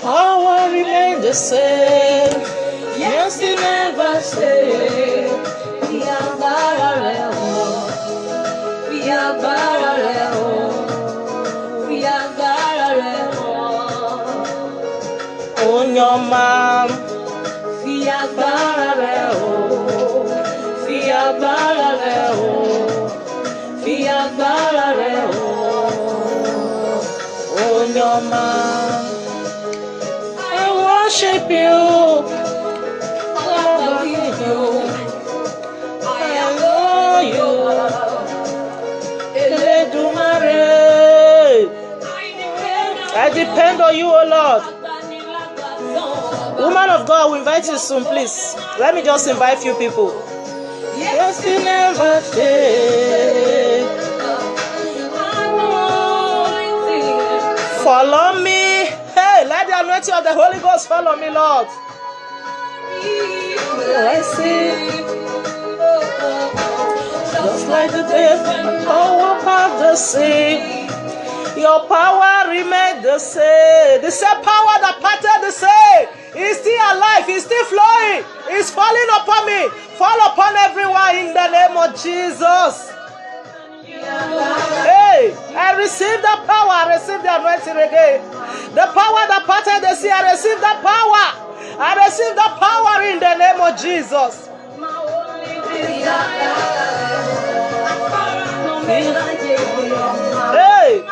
Power remains the same. Yes, it never stay. We are barrel. We are barrel. We are barrel. On your mom. We are barrel. We are barrel. We are barrel. On your mom. Worship you, I love you, I adore you, I depend on you, O Lord. Woman of God, we invite you soon, please. Let me just invite few people. Yes, you never fail. Follow me. Let the anointing of the Holy Ghost follow me, Lord. I see, just like the day power of the sea, your power remains the same. The same power that parted the sea is still alive, is still flowing, is falling upon me. Fall upon everyone in the name of Jesus. Hey, I receive the power, I receive the anointing again. The power that parted the sea, I receive the power. I receive the power in the name of Jesus. Hey,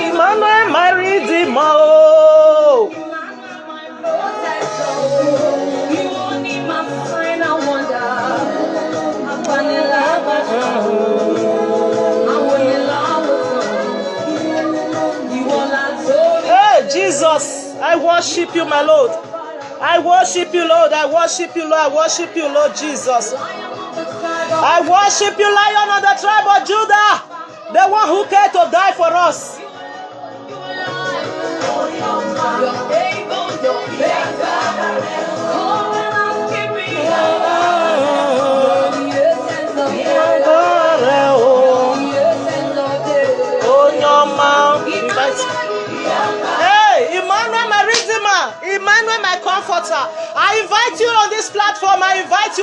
Emmanuel, my Redeemer. Jesus, I worship you, my Lord. I worship you, Lord. I worship you, Lord. I worship you, Lord Jesus. I worship you, Lion of the tribe of Judah, the one who came to die for us. Emmanuel, my comforter, I invite you on this platform. I invite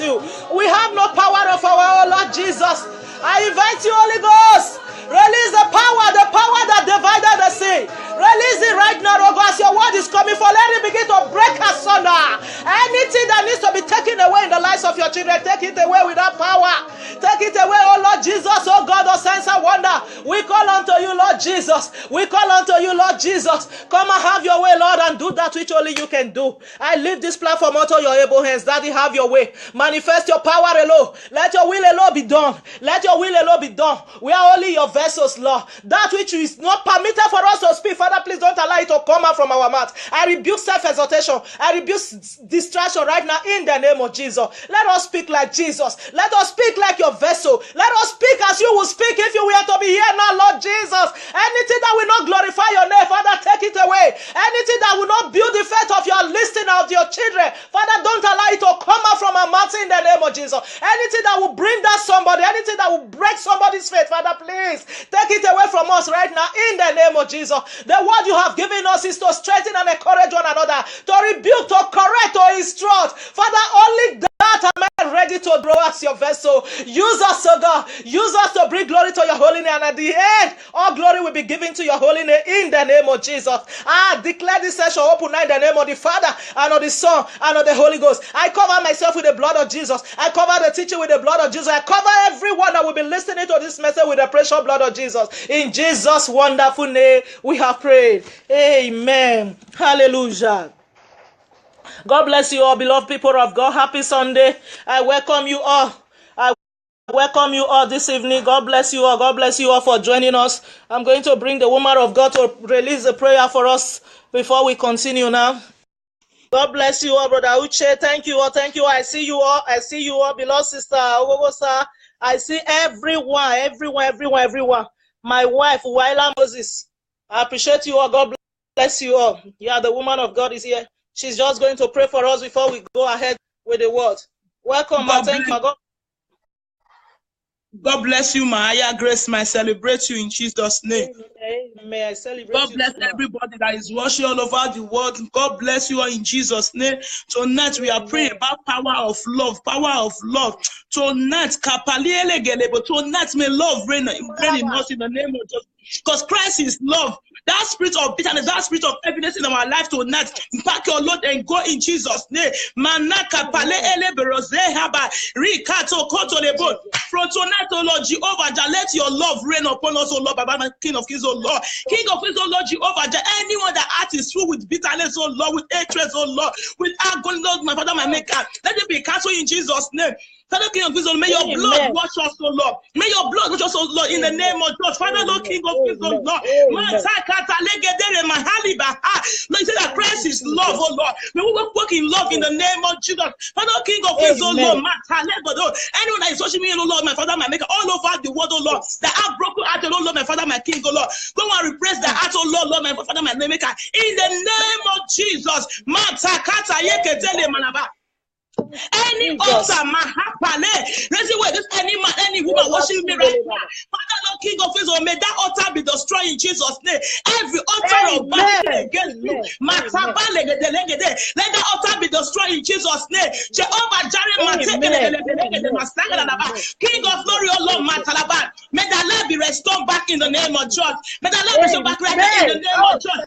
you. We have no power of our own, Lord Jesus. I invite you, Holy Ghost. Release the power that divided the sea. Release it right now, oh God. As your word is coming for, let it begin to break asunder. Anything that needs to be taken away in the lives of your children, take it away with that power. Take it away, oh Lord Jesus, oh God of signs and wonder. We call unto you, Lord Jesus. We call unto you, Lord Jesus. Come and have your way, Lord, and do that which only you can do. I leave this platform unto your able hands. Daddy, have your way. Manifest your power alone. Let your will alone be done. Let your will alone be done. We are only your vessels, Lord. That which is not permitted for us to speak, Father, please don't allow it to come out from our mouth. I rebuke self-exaltation. I rebuke distraction right now in the name of Jesus. Let us speak like Jesus. Let us speak like your vessel. Let us speak as you will speak if you were to be here now, Lord Jesus. Anything that will not glorify your name, Father, take it away. Anything that will not build the faith of your listening of your children, Father, don't allow it to come out from our mouth in the name of Jesus. Anything that will bring down somebody, anything that will break somebody's faith, Father, please take it away from us right now in the name of Jesus. The word you have given us is to strengthen and encourage one another, to rebuke, to correct, to instruct. Father, only that What am I ready to grow as your vessel? Use us, oh God. Use us to bring glory to your holy name. And at the end, all glory will be given to your holy name in the name of Jesus. I declare this session open now in the name of the Father and of the Son and of the Holy Ghost. I cover myself with the blood of Jesus. I cover the teacher with the blood of Jesus. I cover everyone that will be listening to this message with the precious blood of Jesus. In Jesus' wonderful name, we have prayed. Amen. Hallelujah. God bless you all, beloved people of God. Happy Sunday. I welcome you all. I welcome you all this evening. God bless you all. God bless you all for joining us. I'm going to bring the woman of God to release a prayer for us before we continue now. God bless you all, Brother Uche. Thank you all. Thank you all. I see you all. I see you all, beloved sister Ogogosa. I see everyone. My wife, Waila Moses. I appreciate you all. God bless you all. Yeah, the woman of God is here. She's just going to pray for us before we go ahead with the word. Welcome, ma. Thank you. God bless you, Maya Grace. I celebrate you in Jesus' name. May I celebrate God bless everybody that is watching all over the world. God bless you all in Jesus' name. Tonight we are praying about power of love. Power of love. Tonight, tonight may love reign in us in the name of Jesus. Because Christ is love. That spirit of bitterness, that spirit of heaviness in our life tonight, pack your load and go in Jesus' name. Manaka pale ele beroze haba rikato koto lebo. From tonight, O Lord Jehovah, let your love reign upon us, O Lord, Baba, King of Kings, O Lord, King of Kings, O Lord Jehovah. Anyone that heart is full with bitterness, O Lord, with hatred, O Lord, with agony, Lord, my Father, my Maker, let it be cancelled in Jesus' name. Father, King of Kings, may your blood wash us, O Lord. May your blood wash us, O Lord, in the name of Jesus. Father, Lord, King of Kings, O Lord. Lord, you say that Christ is love, O Lord. May we walk in love in the name of Jesus. Father, King of Kings, O Lord. Anyone that is watching me, O Lord, my Father, my Maker, all over the world, O Lord, that have broken heart, O Lord, my Father, my King, O Lord. Go and repress the heart, O Lord, my Father, my Maker. In the name of Jesus. Any altar, any man, any woman worshiping me right now, Father, Lord, King of Israel, may that altar be destroyed in Jesus' name. Every altar of battle against you, let that altar be destroyed in Jesus' name. Jehovah Jireh, King of Glory, O Lord, may that life be restored back in the name of Jesus. May that life be restored back right now in the name of Jesus.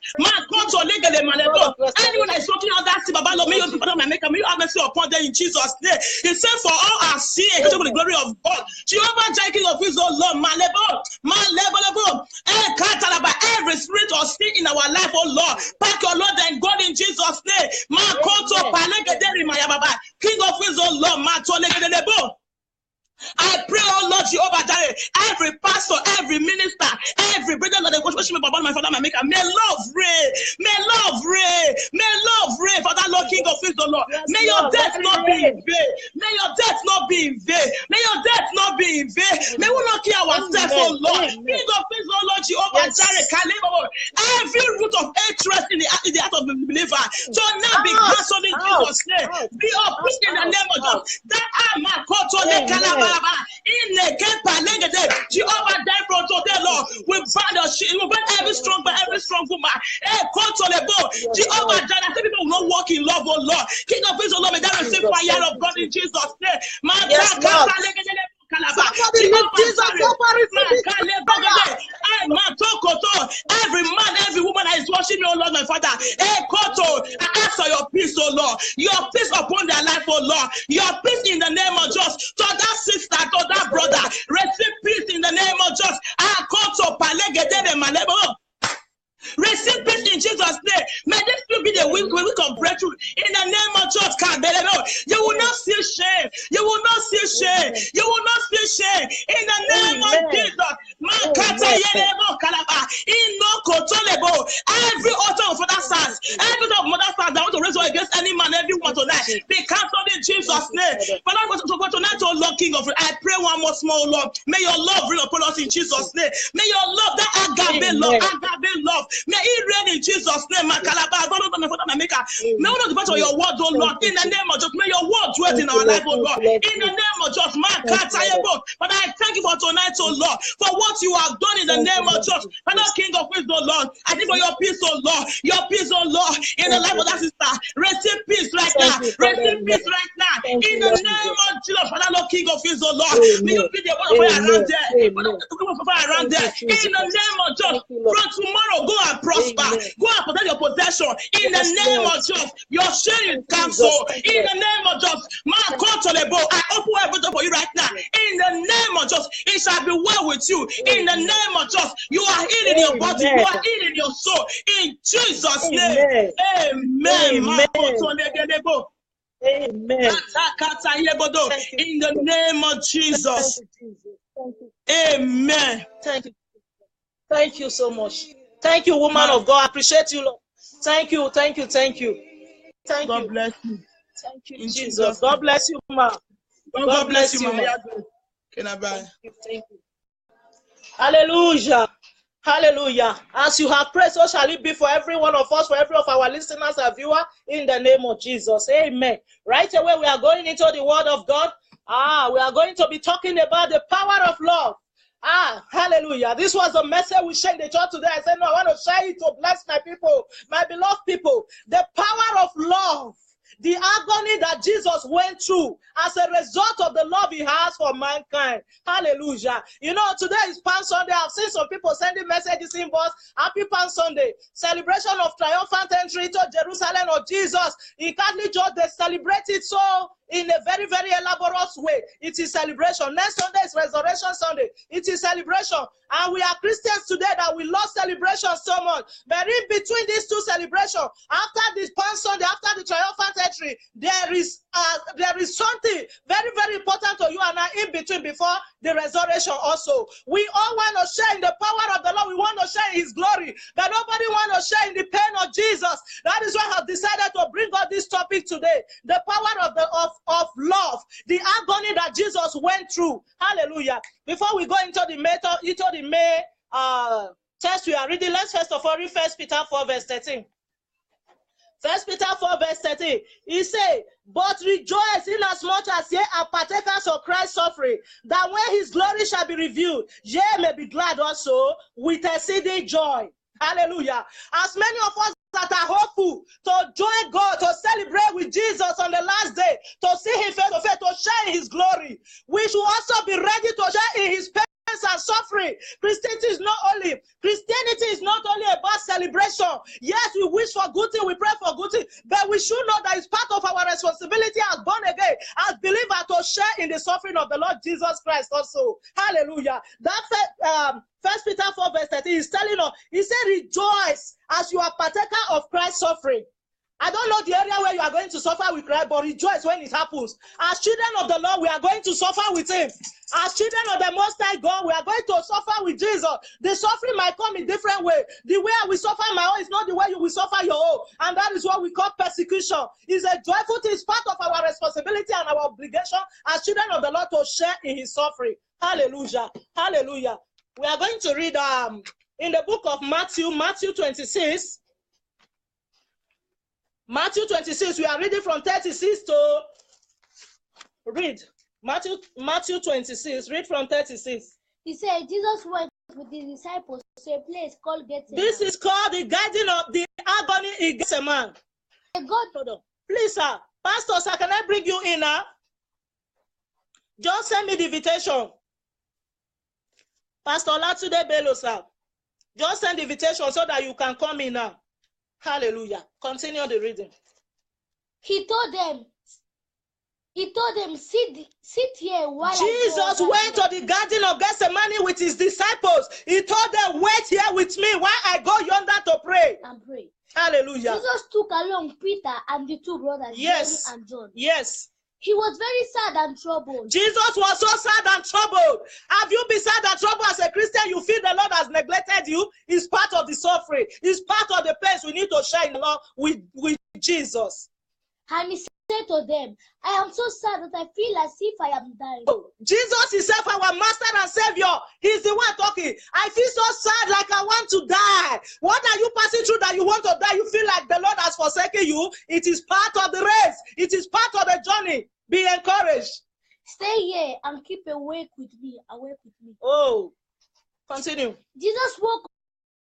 Anyone that is talking on that, may you have mercy upon them in Jesus' name. He said, for all our sin, to the glory of God. Jehovah Jireh, King of Israel, Lord, every spirit of sin in our life, oh Lord, pack your Lord and God in Jesus' name. King of Israel, Lord, I pray, oh Lord Jehovah Jireh, every pastor, every minister, every brother that worship me, my Father, my Maker, may love reign, may love reign, may love reign, Father, Lord, King of Israel, Lord. May your death not be in vain. May your death not be in vain. May your death not be in vain. May we not kill ourselves, oh Lord. King of Israel, Lord Jehovah Jireh, every root of hatred in the heart of the believer, so now be cancelled in Jesus' name. Be uprooted in the name of Jesus. That Jehovah died for today, Lord. We bind every strong woman. Jehovah died. I say people will not walk in love, oh Lord. King of Israel, Lord, may that receive fire of God in Jesus' name. Every man, every woman that is watching me, oh Lord, my Father, I ask for your peace, oh Lord, your peace upon their life, oh Lord, your peace in the name of Jesus. To that sister, to that brother, receive peace in the name of Jesus. Receive peace in Jesus' name. May this will be the week of breakthrough in the name of Jesus. You will not see shame. You will not see shame. You will not see shame in the name of Jesus. Every altar of Father Sons, every altar of Mother Sons that want to raise war against any man, everyone tonight, be cancelled in Jesus' name. Father, for tonight, oh Lord, King of it, I pray one more small Lord. May your love reign upon us in Jesus' name. May your love, that agape love, May it rain in Jesus' name. May we not depart on your word, oh Lord. In the name of Jesus, may your word dwell in our life, oh Lord. In the name of Jesus, but I thank you for tonight, oh Lord, for what you have done in the name of Jesus. Father, King of Peace, oh Lord, I think for your peace, oh Lord, your peace, oh Lord, in the life of that sister. Receive peace right now. Receive peace right now. In the name of Jesus, Father, Lord, King of Peace, oh Lord, may you be the one of fire around there. In the name of Jesus, from tomorrow, go and prosper. Go and protect your possession. In the name of Jesus, your shame is cancelled. In the name of Jesus, I open everything for you right now. In the name of Jesus, it shall be well with you. In the name of Jesus, you are healed in your body, you are healed in your soul. In Jesus' name, amen. Amen. In the name of Jesus, amen. Thank you. Thank you so much. Thank you, woman of God. I appreciate you, Lord. Thank you. Thank you. Thank you. Thank God you. bless you. Thank you, Jesus. God bless you, ma. God bless you, ma. Can I buy? Thank you. Hallelujah. Hallelujah. As you have prayed, so shall it be for every one of us, for every of our listeners and viewers, in the name of Jesus. Amen. Right away, we are going into the word of God. We are going to be talking about the power of love. Hallelujah. This was the message we shared in the church today. I said, no, I want to share it to bless my people, my beloved people. The power of love. The agony that Jesus went through as a result of the love he has for mankind. Hallelujah. You know, today is Palm Sunday. I've seen some people sending messages in box. Happy Palm Sunday. Celebration of triumphant entry to Jerusalem of Jesus. In Catholic Church, they celebrate it so in a very, very elaborate way. It is celebration. Next Sunday is Resurrection Sunday. It is celebration. And we are Christians today that we love celebration so much. But in between these two celebrations, after this Palm Sunday, after the triumphant entry, there is something very, very important to you and I in between before the resurrection also. We all want to share in the power of the Lord. We want to share in his glory. But nobody wants to share in the pain of Jesus. That is why I have decided to bring up this topic today. The power of love. The agony that Jesus went through. Hallelujah. Before we go into the main text we are reading, let's first of all read 1 Peter 4 verse 13. 1 Peter 4 verse 13. He said, but rejoice inasmuch as ye are partakers of Christ's suffering, that when his glory shall be revealed, ye may be glad also with exceeding joy. Hallelujah. As many of us that are hopeful to join God, to celebrate with Jesus on the last day, to see him face to face, to share in his glory, we should also be ready to share in his pain and suffering. Christianity is not only about celebration. Yes, we wish for good thing, we pray for good thing, but we should know that it's part of our responsibility as born again, as believers, to share in the suffering of the Lord Jesus Christ also. Hallelujah. That 1 Peter 4 verse 13 is telling us, he said, rejoice as you are partaker of Christ's suffering. I don't know the area where you are going to suffer with Christ, but rejoice when it happens. As children of the Lord, we are going to suffer with him. As children of the Most High God, we are going to suffer with Jesus. The suffering might come in different way. The way I will suffer my own is not the way you will suffer your own. And that is what we call persecution. It's a joyful thing. It's part of our responsibility and our obligation as children of the Lord to share in his suffering. Hallelujah. Hallelujah. We are going to read in the book of Matthew 26. Matthew 26, we are reading from 36 to read. Matthew 26, read from 36. He said, Jesus went with his disciples to a place called Gethsemane. This is called the guiding of the agony in Gethsemane. God, please, sir. Pastor, sir, can I bring you in now? Just send me the invitation. Pastor Latude Bello, sir. Just send the invitation so that you can come in now. Hallelujah. Continue the reading. He told them, sit here while Jesus went to the garden of Gethsemane with his disciples. He told them, wait here with me while I go yonder to pray. And pray. Hallelujah. Jesus took along Peter and the two brothers, yes. James and John. Yes. He was very sad and troubled. Jesus was so sad and troubled. Have you been sad and troubled as a Christian? You feel the Lord has neglected you? It's part of the suffering. It's part of the pains we need to share in the Lord with Jesus. And he said to them, I am so sad that I feel as if I am dying. Jesus himself, our master and savior, he's the one talking. I feel so sad like I want to die. What are you passing through that you want to die? You feel like the Lord has forsaken you. It is part of the race. It is part of the journey. Be encouraged. Stay here and keep awake with me. Oh, continue. Jesus woke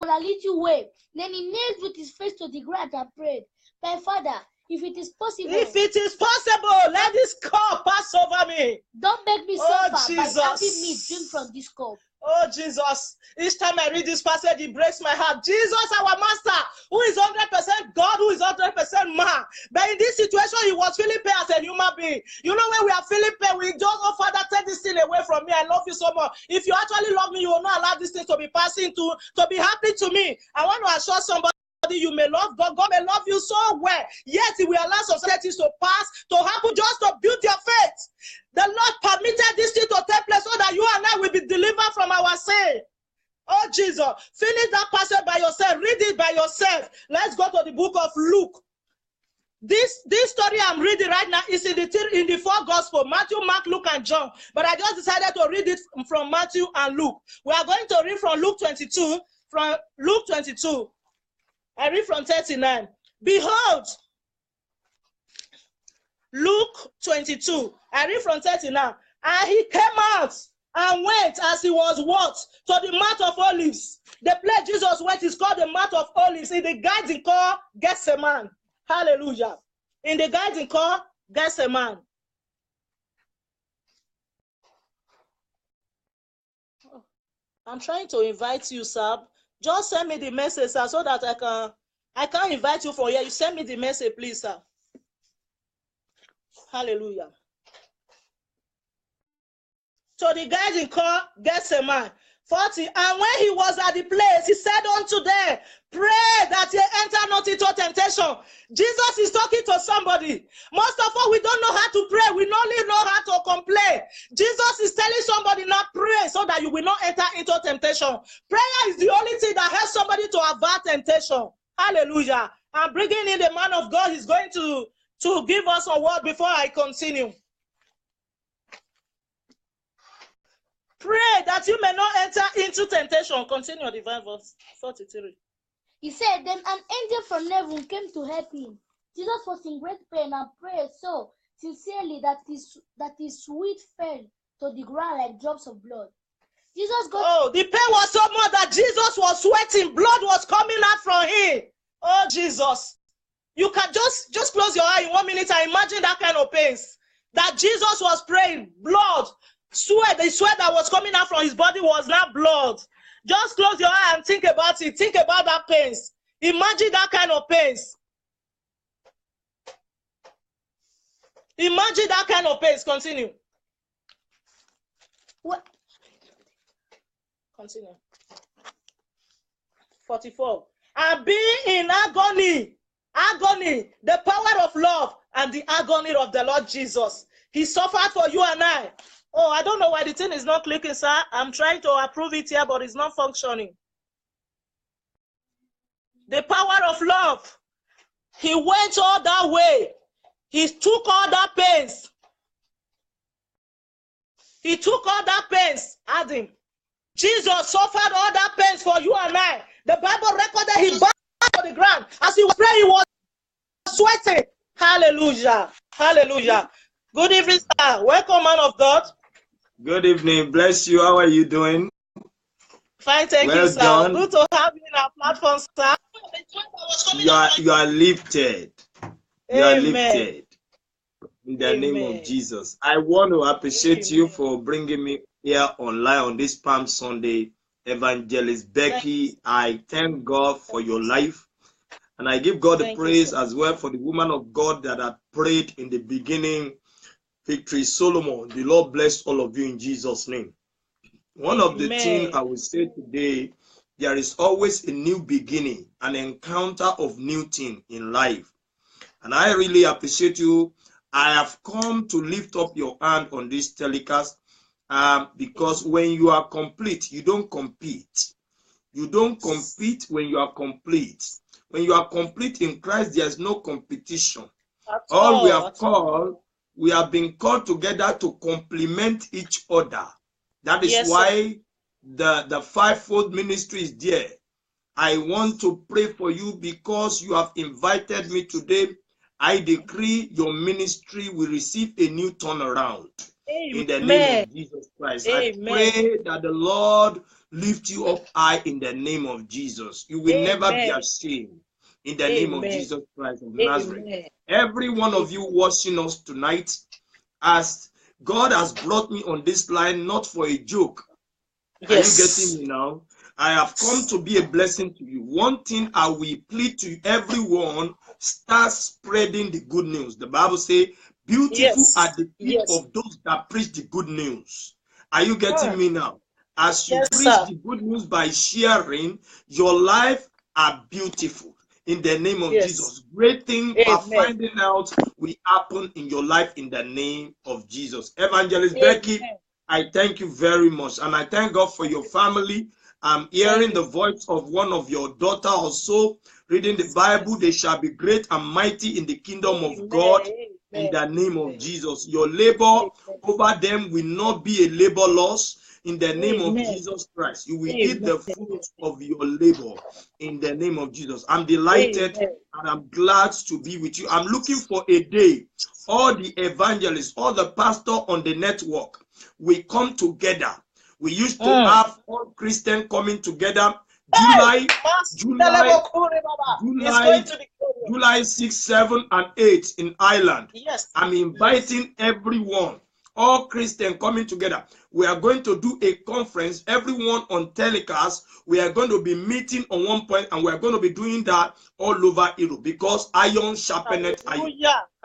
up a little way. Then he knelt with his face to the ground and prayed, my Father, if it is possible, let this cup pass over me. Don't make me suffer Jesus. by having me drink from this cup. Oh, Jesus. Each time I read this passage, it breaks my heart. Jesus, our master, who is 100% God, who is 100% man. But in this situation, he was feeling pain as a human being. You know, when we are feeling pain, we just, oh, Father, take this thing away from me. I love you so much. If you actually love me, you will not allow this thing to be passing to be happening to me. I want to assure somebody, you may love God. God may love you so well. Yet he will allow some things to pass, to happen, just to build your faith. The Lord permitted this thing to take place so that you and I will be delivered from our sin. Oh, Jesus. Finish that passage by yourself. Read it by yourself. Let's go to the book of Luke. This story I'm reading right now is in the four Gospels, Matthew, Mark, Luke, and John. But I just decided to read it from Matthew and Luke. We are going to read from Luke 22. From Luke 22. I read from 39. Behold, Luke 22. I read from 39. And he came out and went as he was wont to the Mount of Olives. The place Jesus went is called the Mount of Olives. In the garden called Gethsemane. Hallelujah. In the garden called Gethsemane. I'm trying to invite you, sir. Just send me the message, sir, so that I can invite you from here. You send me the message, please, sir. Hallelujah. So the garden called Gethsemane. 40. And when he was at the place, he said unto them, pray that ye enter not into temptation. Jesus is talking to somebody. Most of us, we don't know how to pray. We only know how to complain. Jesus is telling somebody, not pray so that you will not enter into temptation. Prayer is the only thing that helps somebody to avert temptation. Hallelujah. I'm bringing in the man of God. He's going to give us a word before I continue. Pray that you may not enter into temptation. Continue the verse 43. He said, then an angel from heaven came to help him. Jesus was in great pain and prayed so sincerely that his sweat fell to the ground like drops of blood. The pain was so much that Jesus was sweating. Blood was coming out from him. Oh, Jesus. You can just close your eye in 1 minute and imagine that kind of pain. That Jesus was praying. Blood. Sweat, the sweat that was coming out from his body was not blood. Just close your eye and think about it. Think about that pain. Imagine that kind of pain. Imagine that kind of pain. Continue. What? Continue. 44. And being in agony, the power of love and the agony of the Lord Jesus. He suffered for you and I. Oh, I don't know why the thing is not clicking, sir. I'm trying to approve it here, but it's not functioning. The power of love. He went all that way. He took all that pains. He took all that pains. Adam. Jesus suffered all that pains for you and I. The Bible recorded he bowed to the ground. As he was praying, he was sweating. Hallelujah. Hallelujah. Good evening, sir. Welcome, man of God. Good evening. Bless you. How are you doing? Fine, thank you, sir. Done. Good to have you in our platform, sir. You are lifted. You are lifted. In the Amen. name of Jesus. I want to appreciate you for bringing me here online on this Palm Sunday. Evangelist Becky, I thank God for your life. And I give God the praise as well for the woman of God that had prayed in the beginning. Victory Solomon. The Lord bless all of you in Jesus' name. One of the things I will say today, there is always a new beginning, an encounter of new thing in life. And I really appreciate you. I have come to lift up your hand on this telecast because when you are complete, you don't compete. You don't compete when you are complete. When you are complete in Christ, there's no competition. All we have called, we have been called together to complement each other. That is why the fivefold ministry is there. I want to pray for you because you have invited me today. I decree your ministry will receive a new turnaround. Amen. In the name of Jesus Christ. Amen. I pray that the Lord lift you up high in the name of Jesus. You will never be ashamed. In the name of Jesus Christ of Nazareth. Every one of you watching us tonight, as God has brought me on this line, not for a joke. Are you getting me now? I have come to be a blessing to you. One thing I will plead to everyone, start spreading the good news. The Bible says, beautiful are the feet of those that preach the good news. Are you getting me now? As you preach the good news by sharing, your life are beautiful. In the name of Jesus, great things are finding out will happen in your life in the name of Jesus. Evangelist Becky, I thank you very much. And I thank God for your family. I'm hearing the voice of one of your daughter also reading the Bible. They shall be great and mighty in the kingdom of God in the name of Jesus. Your labor over them will not be a labor loss. In the name of Jesus Christ, you will eat the fruit of your labor in the name of Jesus. I'm delighted and I'm glad to be with you. I'm looking for a day. All the evangelists, all the pastors on the network, we come together. We used to have all Christians coming together. July 6, 7, and 8 in Ireland. I'm inviting everyone. All Christians coming together. We are going to do a conference, everyone on telecast. We are going to be meeting on one point, and we are going to be doing that all over Europe because iron sharpeneth iron.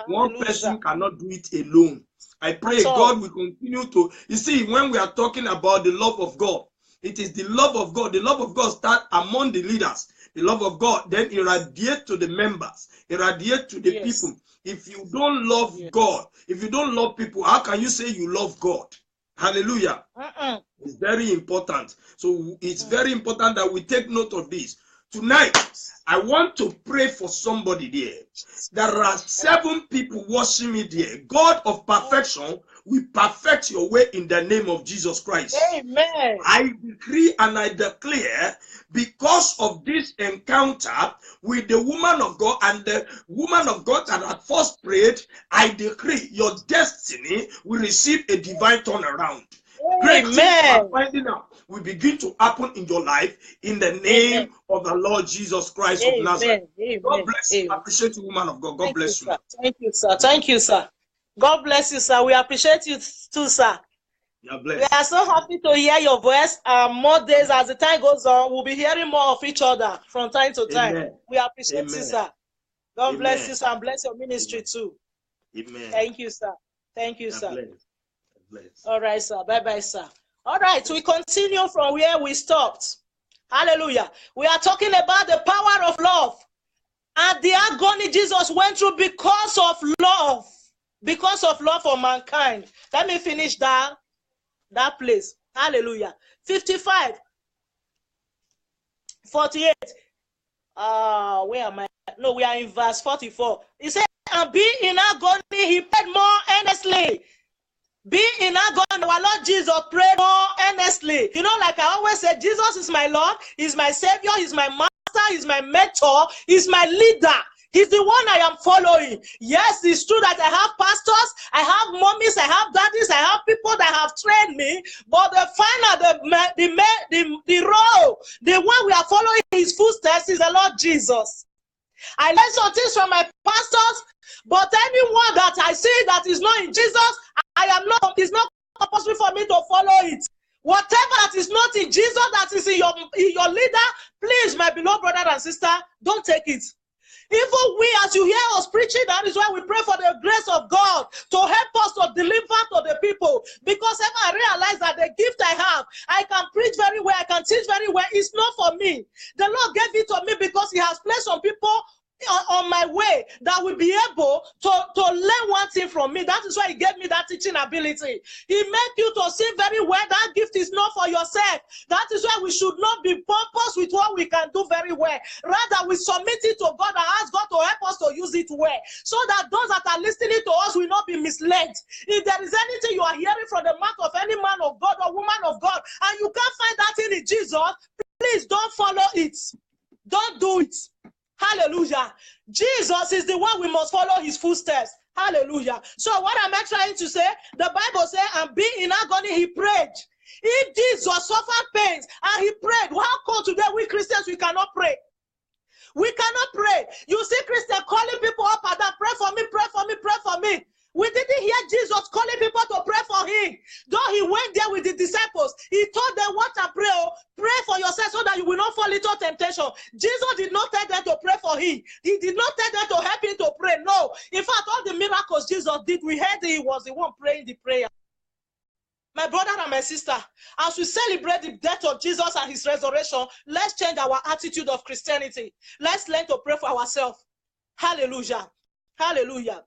One person cannot do it alone. I pray God will continue to. You see, when we are talking about the love of God, it is the love of God. The love of God starts among the leaders. The love of God then irradiates to the members, irradiates to the people. If you don't love God, if you don't love people, how can you say you love God? Hallelujah. It's very important. So it's very important that we take note of this. Tonight, I want to pray for somebody there. There are 7 people watching me there. God of perfection will perfect your way in the name of Jesus Christ. Amen. I decree and I declare, because of this encounter with the woman of God and the woman of God that had first prayed, I decree your destiny will receive a divine turnaround. Great things are finding out will begin to happen in your life in the name of the Lord Jesus Christ of Nazareth. God bless you. I appreciate you, woman of God. God bless you. Thank you, sir. Thank you, sir. God bless you, sir. We appreciate you too, sir. We are so happy to hear your voice. More days as the time goes on, we'll be hearing more of each other from time to time. Amen. We appreciate you, sir. God bless you, sir, and bless your ministry too. Amen. Thank you, sir. Thank you, sir. Bless. All right, sir. Bye-bye, sir. All right, we continue from where we stopped. Hallelujah. We are talking about the power of love and the agony Jesus went through because of love. Because of love for mankind. Let me finish that place. Hallelujah. 55. 48. Where am I? No, we are in verse 44. He said, and being in agony, he prayed more earnestly. Being in agony, our Lord Jesus prayed more earnestly. You know, like I always say, Jesus is my Lord, he's my Savior, he's my Master, he's my mentor, he's my leader. He's the one I am following. Yes, it's true that I have pastors, I have mommies, I have daddies, I have people that have trained me. But the role, the one we are following his footsteps is the Lord Jesus. I learned some things from my pastors, but anyone that I see that is not in Jesus, it's not compulsory for me to follow it. Whatever that is not in Jesus, that is in your leader, please, my beloved brother and sister, don't take it. Even we, as you hear us preaching, that is why we pray for the grace of God to help us to deliver to the people. Because if I realize that the gift I have, I can preach very well, I can teach very well, it's not for me. The Lord gave it to me because he has placed some people on my way that will be able to learn one thing from me. That is why he gave me that teaching ability. He made you to see very well that gift is not for yourself. That is why we should not be pompous with what we can do very well. Rather, we submit it to God and ask God to help us to use it well, so that those that are listening to us will not be misled. If there is anything you are hearing from the mouth of any man of God or woman of God, and you can't find that thing in Jesus, please don't follow it. Don't do it. Hallelujah. Jesus is the one we must follow his footsteps. Hallelujah. So what am I trying to say? The Bible says, and being in agony, he prayed. If Jesus suffered pains and he prayed, how come today we Christians, we cannot pray? We cannot pray. You see Christians calling people up and down, pray for me, pray for me, pray for me. We didn't hear Jesus calling people to pray for him. Though he went there with the disciples, he told them what to pray. Pray for yourself so that you will not fall into temptation. Jesus did not tell them to pray for him. He did not tell them to help him to pray. No. In fact, all the miracles Jesus did, we heard he was the one praying the prayer. My brother and my sister, as we celebrate the death of Jesus and his resurrection, let's change our attitude of Christianity. Let's learn to pray for ourselves. Hallelujah. Hallelujah.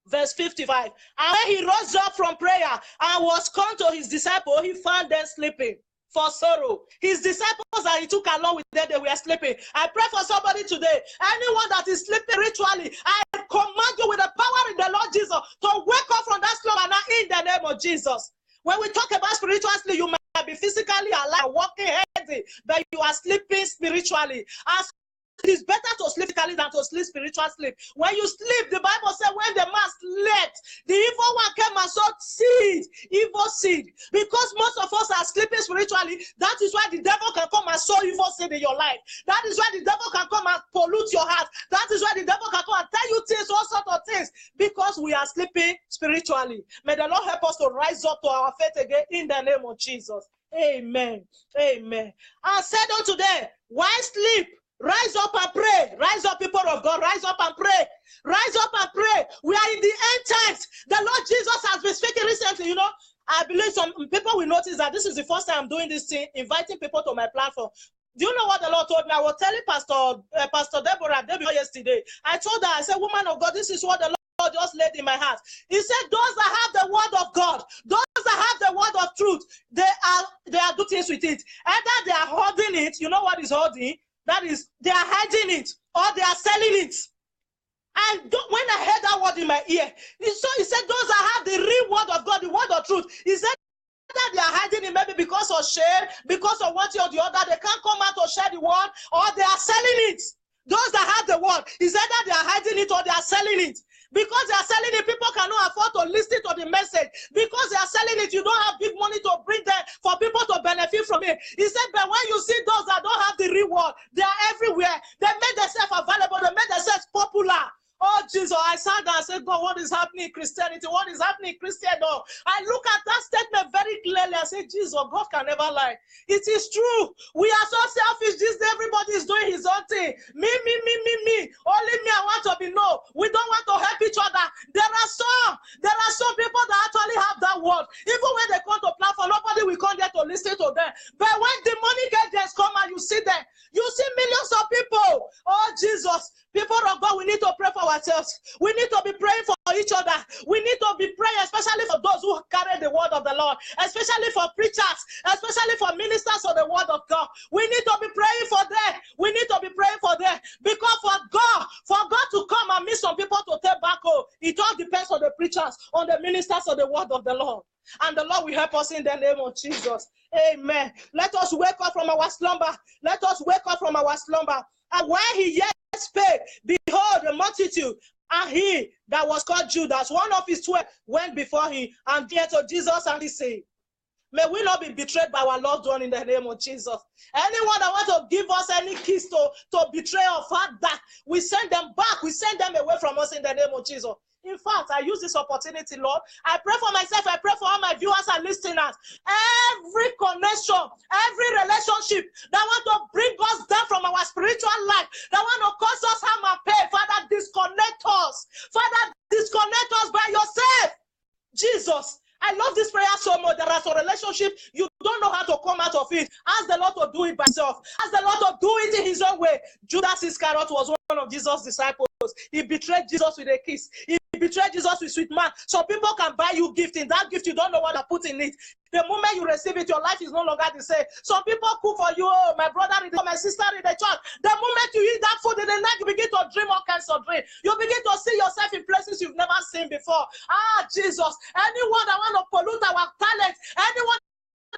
Verse 55. And when he rose up from prayer and was come to his disciples, he found them sleeping for sorrow. His disciples that he took along with them, they were sleeping. I pray for somebody today. Anyone that is sleeping ritually, I command you with the power in the Lord Jesus to wake up from that slumber now in the name of Jesus. When we talk about spiritual sleep, you might be physically alive, walking healthy, but you are sleeping spiritually. As it is better to sleep physically than to sleep spiritual sleep. When you sleep, the Bible says when the man slept, the evil one came and sowed seed, evil seed. Because most of us are sleeping spiritually, that is why the devil can come and sow evil seed in your life. That is why the devil can come and pollute your heart. That is why the devil can come and tell you things, all sorts of things, because we are sleeping spiritually. May the Lord help us to rise up to our faith again in the name of Jesus. Amen. Amen. I said unto them, why sleep? Rise up and pray. Rise up, people of God. Rise up and pray. Rise up and pray. We are in the end times. The Lord Jesus has been speaking recently. You know, I believe some people will notice that this is the first time I'm doing this thing, inviting people to my platform. Do you know what the Lord told me? I was telling Pastor Deborah yesterday. I told her, I said, woman of God, this is what the Lord just laid in my heart. He said, those that have the word of God, those that have the word of truth, they are doing things with it. Either they are holding it. You know what is holding? That is, they are hiding it or they are selling it. And when I heard that word in my ear, so he said, those that have the real word of God, the word of truth, he said that they are hiding it maybe because of shame, because of one thing or the other. They can't come out to share the word, or they are selling it. Those that have the word, he said that they are hiding it or they are selling it. Because they are selling it, people cannot afford to listen to the message. Because they are selling it, you don't have big money to bring them for people to benefit from it. He said, but when you see those that don't have the reward, they are everywhere. They made themselves available. They made themselves popular. Oh, Jesus, I sat down and said, God, what is happening in Christianity? What is happening in Christendom? I look at that statement very clearly. I say, Jesus, God can never lie. It is true. We are so selfish. This day, everybody is doing his own thing. Me. Only me, I want to be known. We don't want to help each other. There are some people that actually have that word. Even when they come to platform, nobody will come there to listen to them. But when the money gets come and you see them, you see millions of people. Oh, Jesus. People of God, we need to pray for ourselves. We need to be praying for each other. We need to be praying, especially for those who carry the word of the Lord, especially for preachers, especially for ministers of the word of God. We need to be praying for them. We need to be praying for them. Because for God to come and meet some people to take back home, it all depends on the preachers, on the ministers of the word of the Lord. And the Lord will help us in the name of Jesus. Amen. Let us wake up from our slumber. Let us wake up from our slumber. And while he yet spake, behold, the multitude, and he that was called Judas, one of his 12, went before him and came to Jesus and he said, may we not be betrayed by our loved one in the name of Jesus. Anyone that wants to give us any keys to betray or fight back, we send them back. We send them away from us in the name of Jesus. In fact, I use this opportunity, Lord. I pray for myself. I pray for all my viewers and listeners. Every connection, every relationship that want to bring us down from our spiritual life, that want to cause us harm and pain, Father, disconnect us. Father, disconnect us by yourself. Jesus, I love this prayer so much. There are some relationships, you don't know how to come out of it. Ask the Lord to do it by yourself. Ask the Lord to do it in his own way. Judas Iscariot was one of Jesus' disciples. He betrayed Jesus with a kiss. He betrayed Jesus with sweet man. Some people can buy you gift. In that gift, you don't know what to put in it. The moment you receive it, your life is no longer the same. Some people cook for you. Oh, my brother, my sister in the church. The moment you eat that food in the night, you begin to dream all kinds of dreams. You begin to see yourself in places you've never seen before. Ah, Jesus. Anyone that want to pollute our talent, anyone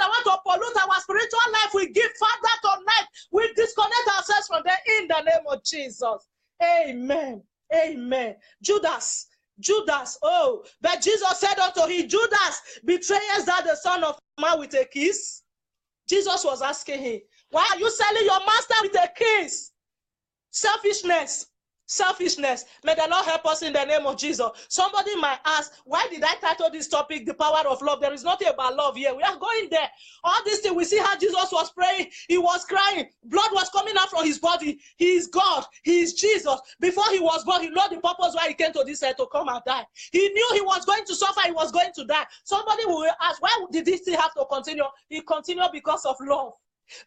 that want to pollute our spiritual life, we give Father tonight. We disconnect ourselves from them in the name of Jesus. Amen. Amen. Judas. Oh, but Jesus said unto him, Judas, betrayest thou the Son of Man with a kiss? Jesus was asking him, why are you selling your master with a kiss? Selfishness. May the Lord help us in the name of Jesus. Somebody might ask, why did I title this topic, the power of love? There is nothing about love here. We are going there. All these things, we see how Jesus was praying. He was crying. Blood was coming out from his body. He is God. He is Jesus. Before he was born, he knew the purpose why he came to this earth, to come and die. He knew he was going to suffer. He was going to die. Somebody will ask, why did he still have to continue? He continued because of love.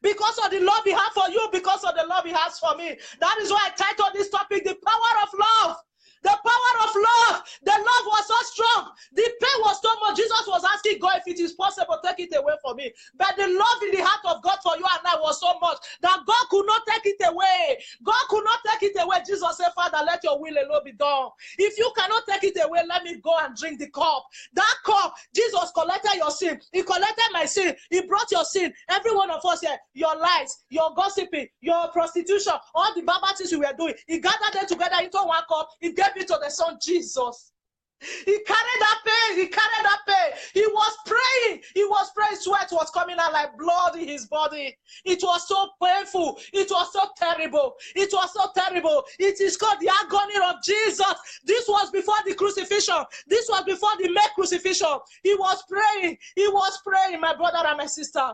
Because of the love he has for you, because of the love he has for me. That is why I titled this topic, the power of love. The power of love. The love was so strong. The pain was so much. Jesus was asking God, if it is possible, take it away from me. But the love in the heart of God for you and I was so much that God could not take it away. God could not take it away. Jesus said, Father, let your will alone be done. If you cannot take it away, let me go and drink the cup. That cup, Jesus collected your sin. He collected my sin. He brought your sin. Every one of us here, your lies, your gossiping, your prostitution, all the bad things we were doing, he gathered them together into one cup. He gave it to the Son Jesus. He carried that pain. He carried that pain. He was praying. He was praying. Sweat was coming out like blood in his body. It was so painful. It was so terrible. It was so terrible. It is called the agony of Jesus. This was before the crucifixion. This was before the main crucifixion. He was praying. He was praying, my brother and my sister.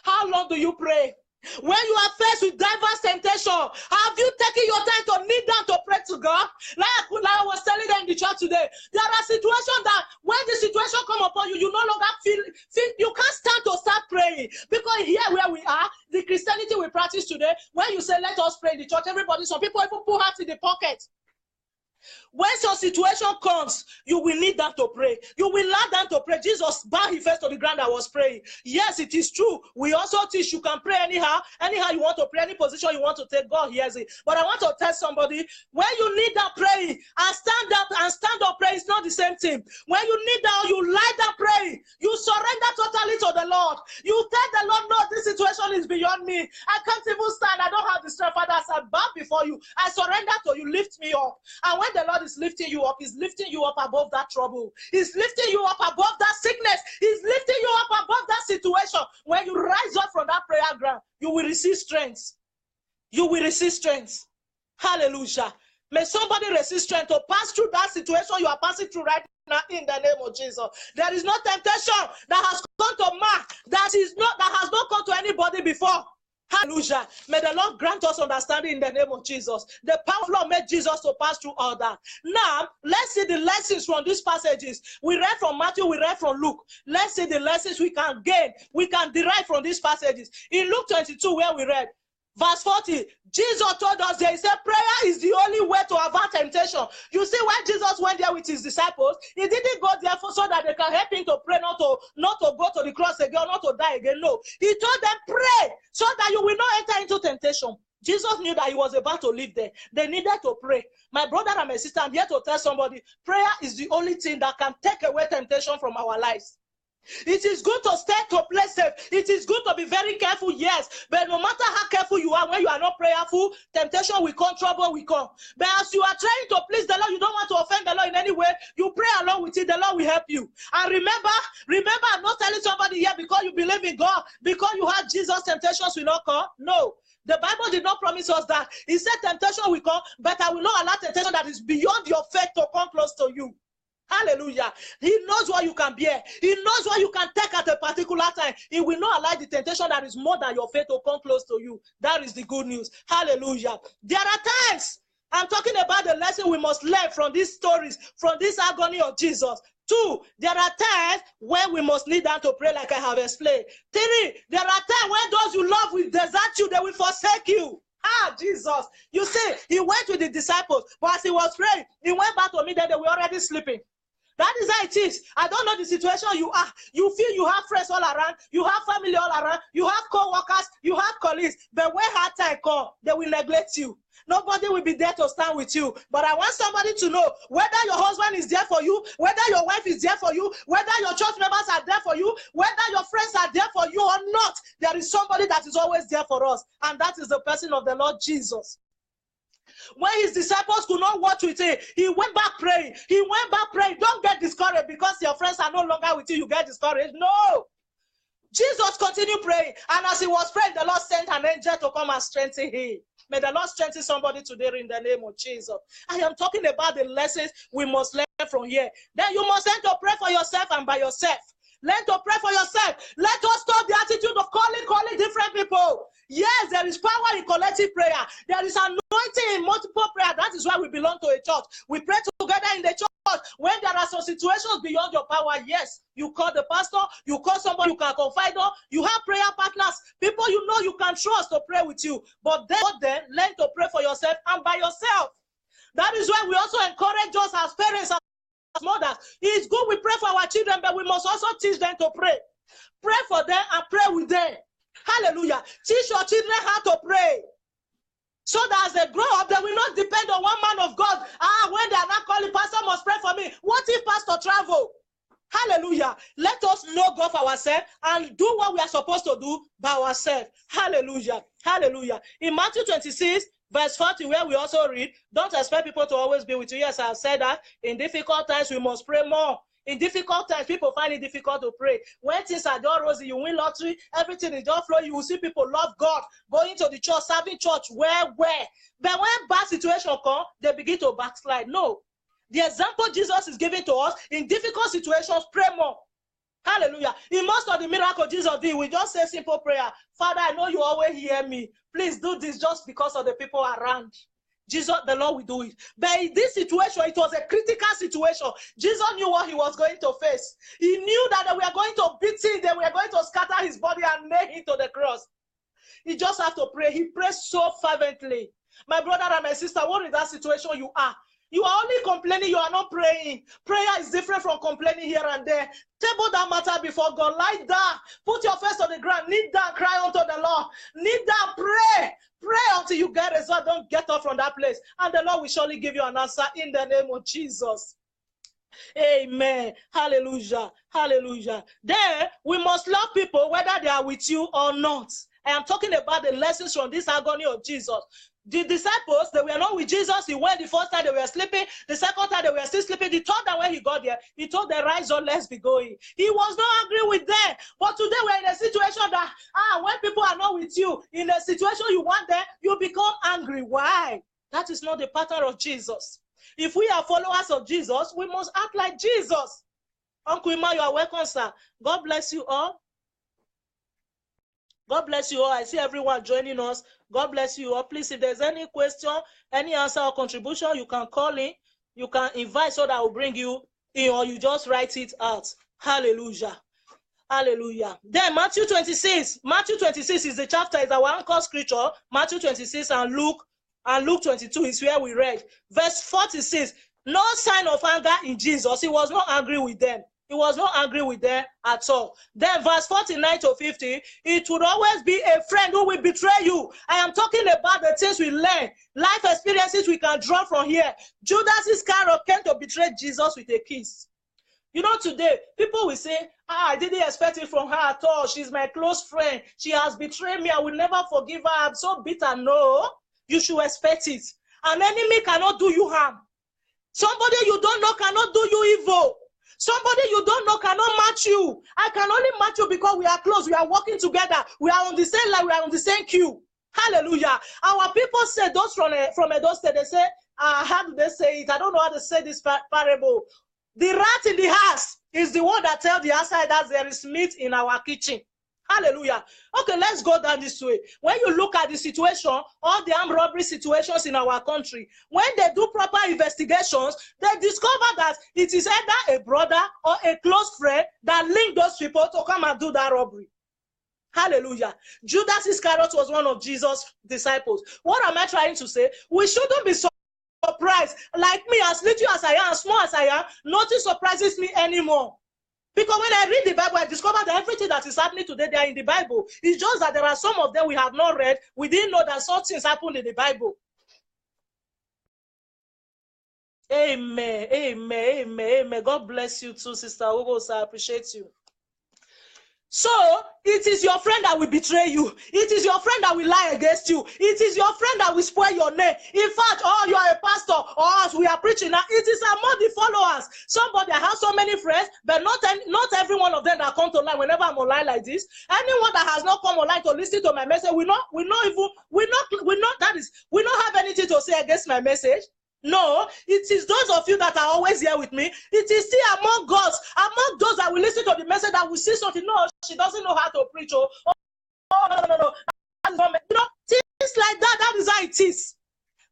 How long do you pray? When you are faced with diverse temptation, have you taken your time to kneel down to pray to God? Like I was telling them in the church today, there are situations that when the situation come upon you, you no longer feel you can't stand to start praying. Because here where we are, the Christianity we practice today, when you say let us pray in the church, everybody, some people even put hands in the pocket. When your situation comes, you will need that to pray. You will learn that to pray. Jesus bowed his face to the ground and was praying. Yes, it is true. We also teach you can pray anyhow. Anyhow you want to pray, any position you want to take, God hears it. But I want to tell somebody, when you need that praying and stand up praying, it's not the same thing. When you need that, you lie down praying. You surrender totally to the Lord. You tell the Lord, no, this situation is beyond me. I can't even stand. I don't have the strength. Father, as I bow before you, I surrender to you. Lift me up. And when the Lord is lifting you up, he's lifting you up above that trouble. He's lifting you up above that sickness. He's lifting you up above that situation. When you rise up from that prayer ground, you will receive strength. You will receive strength. Hallelujah. May somebody receive strength to pass through that situation you are passing through right now in the name of Jesus. There is no temptation that has come to man that has not come to anybody before. Hallelujah. May the Lord grant us understanding in the name of Jesus. The power of Lord made Jesus to pass through all that. Now, let's see the lessons from these passages. We read from Matthew, we read from Luke. Let's see the lessons we can gain, we can derive from these passages. In Luke 22, where we read, verse 40, Jesus told us there, he said prayer is the only way to avoid temptation. You see, when Jesus went there with his disciples, he didn't go there so that they can help him to pray, not to go to the cross again, not to die again. No. He told them, pray so that you will not enter into temptation. Jesus knew that he was about to live there. They needed to pray. My brother and my sister, I'm here to tell somebody, prayer is the only thing that can take away temptation from our lives. It is good to stay to play safe. It is good to be very careful, yes. But no matter how careful you are, when you are not prayerful, temptation will come, trouble will come. But as you are trying to please the Lord, you don't want to offend the Lord in any way, you pray along with it, the Lord will help you. And remember, I'm not telling somebody here because you believe in God, because you have Jesus, temptations will not come. No. The Bible did not promise us that. He said temptation will come, but I will not allow temptation that is beyond your faith to come close to you. Hallelujah. He knows what you can bear. He knows what you can take at a particular time. He will not allow the temptation that is more than your faith to come close to you. That is the good news. Hallelujah. There are times I'm talking about the lesson we must learn from these stories, from this agony of Jesus. 2, there are times when we must kneel down to pray, like I have explained. 3, there are times when those you love will desert you, they will forsake you. Jesus. You see, he went with the disciples, but as he was praying, he went back to meet them, they were already sleeping. That is how it is. I don't know the situation you are. You feel you have friends all around, you have family all around, you have co-workers, you have colleagues, but when hard time comes, they will neglect you. Nobody will be there to stand with you. But I want somebody to know whether your husband is there for you, whether your wife is there for you, whether your church members are there for you, whether your friends are there for you or not, there is somebody that is always there for us. And that is the person of the Lord Jesus. When his disciples could not watch with him, he went back praying. He went back praying. Don't get discouraged because your friends are no longer with you. You get discouraged. No. Jesus continued praying. And as he was praying, the Lord sent an angel to come and strengthen him. May the Lord strengthen somebody today in the name of Jesus. I am talking about the lessons we must learn from here. Then you must learn to pray for yourself and by yourself. Learn to pray for yourself. Let us stop the attitude of calling different people. Yes, there is power in collective prayer. There is anointing in multiple prayer. That is why we belong to a church. We pray together in the church. When there are some situations beyond your power, yes, you call the pastor, you call somebody you can confide on, you have prayer partners, people you know you can trust to pray with you. But then learn to pray for yourself and by yourself. That is why we also encourage us as parents, as mothers. It's good we pray for our children, but we must also teach them to pray. Pray for them and pray with them. Hallelujah. Teach your children how to pray. So that as they grow up, they will not depend on one man of God. When they are not calling, pastor must pray for me. What if pastor travel? Hallelujah. Let us know God for ourselves and do what we are supposed to do by ourselves. Hallelujah. Hallelujah. In Matthew 26, verse 40, where we also read, don't expect people to always be with you. Yes, I have said that. In difficult times, we must pray more. In difficult times, people find it difficult to pray. When things are just rosy, you win lottery, everything is just flowing, you will see people love God, going to the church, serving church, where? But when bad situations come, they begin to backslide. No. The example Jesus is giving to us, in difficult situations, pray more. Hallelujah. In most of the miracles Jesus did, we just say simple prayer. Father, I know you always hear me. Please do this just because of the people around. Jesus, the Lord will do it. But in this situation, it was a critical situation. Jesus knew what he was going to face. He knew that they were going to beat him, they were going to scatter his body and nail him to the cross. He just have to pray. He prays so fervently. My brother and my sister, what is that situation you are? You are only complaining, you are not praying. Prayer is different from complaining here and there. Table that matter before God. Lie down. Put your face on the ground. Kneel down. Cry unto the Lord. Kneel down. Pray. Pray until you get a result. Don't get up from that place. And the Lord will surely give you an answer in the name of Jesus. Amen. Hallelujah. Hallelujah. Then we must love people whether they are with you or not. I am talking about the lessons from this agony of Jesus. The disciples, they were not with Jesus. He went the first time, they were sleeping. The second time, they were still sleeping. The third time, when he got there, he told them, rise up, let's be going. He was not angry with them. But today, we're in a situation that, when people are not with you, in a situation you want them, you become angry. Why? That is not the pattern of Jesus. If we are followers of Jesus, we must act like Jesus. Uncle Ima, you are welcome, sir. God bless you all. God bless you all. I see everyone joining us. God bless you all. Please, if there's any question, any answer or contribution, you can call in. You can invite so that I will bring you in, or you just write it out. Hallelujah. Hallelujah. Then Matthew 26. Matthew 26 is the chapter, is our anchor scripture. Matthew 26 and Luke 22 is where we read. Verse 46. No sign of anger in Jesus. He was not angry with them. He was not angry with them at all. Then verse 49 to 50, it would always be a friend who will betray you. I am talking about the things we learn, life experiences we can draw from here. Judas Iscariot came to betray Jesus with a kiss. You know, today, people will say, I didn't expect it from her at all. She's my close friend. She has betrayed me. I will never forgive her. I'm so bitter. No, you should expect it. An enemy cannot do you harm. Somebody you don't know cannot do you evil. Somebody you don't know cannot match you. I can only match you because we are close. We are working together. We are on the same line. We are on the same queue. Hallelujah. Our people say, those from Edo State, they say, how do they say it? I don't know how to say this parable. The rat in the house is the one that tells the outside that there is meat in our kitchen. Hallelujah. Okay, let's go down this way. When you look at the situation, all the armed robbery situations in our country, when they do proper investigations, they discover that it is either a brother or a close friend that linked those people to come and do that robbery. Hallelujah. Judas Iscariot was one of Jesus' disciples. What am I trying to say? We shouldn't be surprised. Like me, as little as I am, as small as I am, nothing surprises me anymore. Because when I read the Bible, I discover that everything that is happening today, they are in the Bible. It's just that there are some of them we have not read. We didn't know that such things happened in the Bible. Amen. Amen. Amen. Amen. God bless you too, Sister Ogos. I appreciate you. So, it is your friend that will betray you. It is your friend that will lie against you. It is your friend that will spoil your name. In fact, you are a pastor, or as we are preaching now, it is among the followers. Somebody has so many friends, but not every one of them that come to line whenever I'm online like this. Anyone that has not come online to listen to my message, we not have anything to say against my message. No, it is those of you that are always here with me. It is still among us, among those that will listen to the message, that will see something. No, she doesn't know how to preach. No. You know, things like that, that is how it is.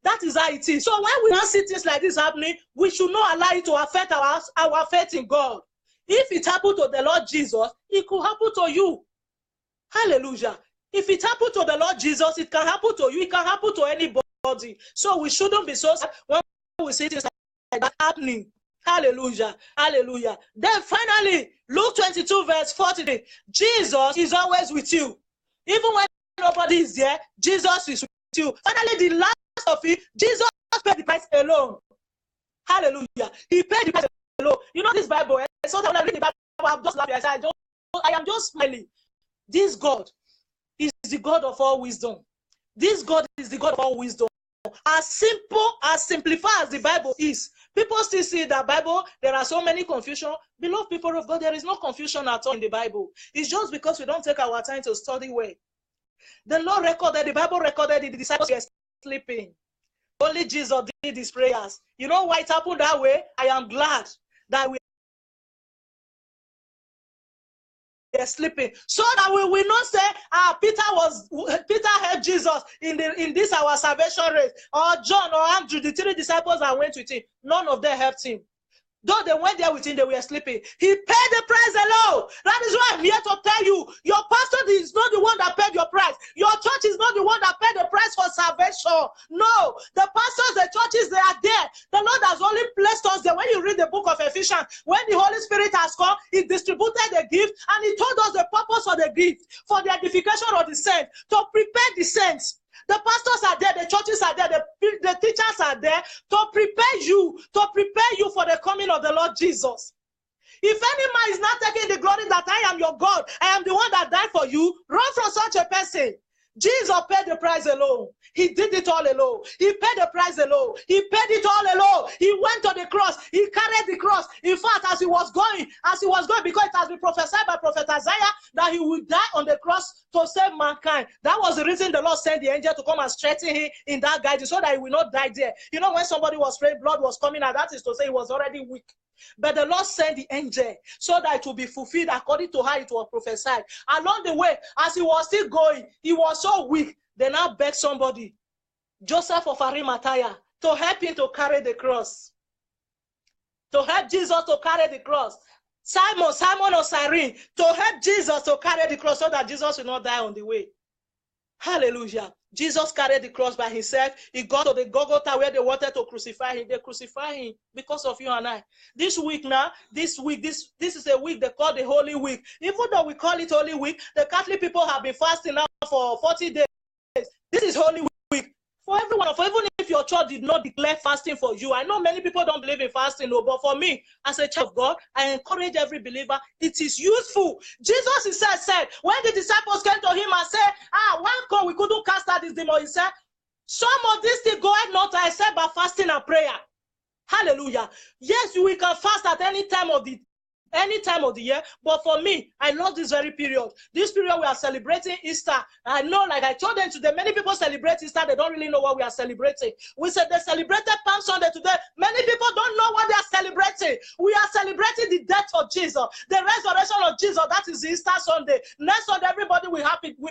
That is how it is. So when we now see things like this happening, we should not allow it to affect our faith in God. If it happened to the Lord Jesus, it could happen to you. Hallelujah. If it happened to the Lord Jesus, it can happen to you. It can happen to anybody. So we shouldn't be so sad when we see things like that happening. Hallelujah. Hallelujah. Then finally, Luke 22 verse 40. Jesus is always with you. Even when nobody is there, Jesus is with you. Finally, the last of it, Jesus paid the price alone. Hallelujah. He paid the price alone. You know this Bible, so when I read the Bible, I'm just laughing. I am just smiling. This God is the God of all wisdom. This God is the God of all wisdom. As simple, as simplified as the Bible is, people still see that Bible, there are so many confusion. Beloved people of God, there is no confusion at all in the Bible. It's just because we don't take our time to study well. The Lord recorded, the Bible recorded the disciples were sleeping. Only Jesus did his prayers. You know why it happened that way? I am glad that we are sleeping, so that we will not say, Peter helped Jesus in this our salvation race, or John or Andrew, the three disciples that went with him. None of them helped him. Though they went there with him, they were sleeping. He paid the price alone. That is why I'm here to tell you, your pastor is not the one that paid your price. Your church is not the one that paid the price for salvation. No, the pastors, the churches, they are there. The Lord has only placed us there. When you read the book of Ephesians, when the Holy Spirit has come, he distributed the gift, and he told us the purpose of the gift, for the edification of the saints, to prepare the saints. The pastors are there, the churches are there, the teachers are there to prepare you for the coming of the Lord Jesus. If any man is not taking the glory that I am your God, I am the one that died for you, run from such a person. Jesus paid the price alone. He did it all alone. He paid the price alone. He paid it all alone. He went to the cross. He carried the cross. In fact, as he was going, because it has been prophesied by Prophet Isaiah that he would die on the cross to save mankind. That was the reason the Lord sent the angel to come and strengthen him in that guidance, so that he will not die there. You know, when somebody was praying, blood was coming out. That is to say, he was already weak. But the Lord sent the angel so that it will be fulfilled according to how it was prophesied. Along the way, as he was still going, he was so weak. They now begged somebody, Joseph of Arimathea, to help him to carry the cross. To help Jesus to carry the cross. Simon of Cyrene, to help Jesus to carry the cross so that Jesus will not die on the way. Hallelujah. Jesus carried the cross by himself. He got to the Golgotha where they wanted to crucify him. They crucified him because of you and I. This week now, this is a week they call the Holy Week. Even though we call it Holy Week, the Catholic people have been fasting now for 40 days. This is Holy Week. For everyone, for even if your church did not declare fasting for you, I know many people don't believe in fasting, no, but for me, as a child of God, I encourage every believer, it is useful. Jesus said, when the disciples came to him and said, one God, we couldn't cast out this demon, he said, some of these things go ahead not except by fasting and prayer. Hallelujah. Yes, we can fast at any time of the any time of the year. But for me, I love this very period. This period we are celebrating Easter. I know, like I told them today, many people celebrate Easter. They don't really know what we are celebrating. We said they celebrated Palm Sunday today. Many people don't know what they are celebrating. We are celebrating the death of Jesus, the resurrection of Jesus. That is Easter Sunday. Next Sunday, everybody will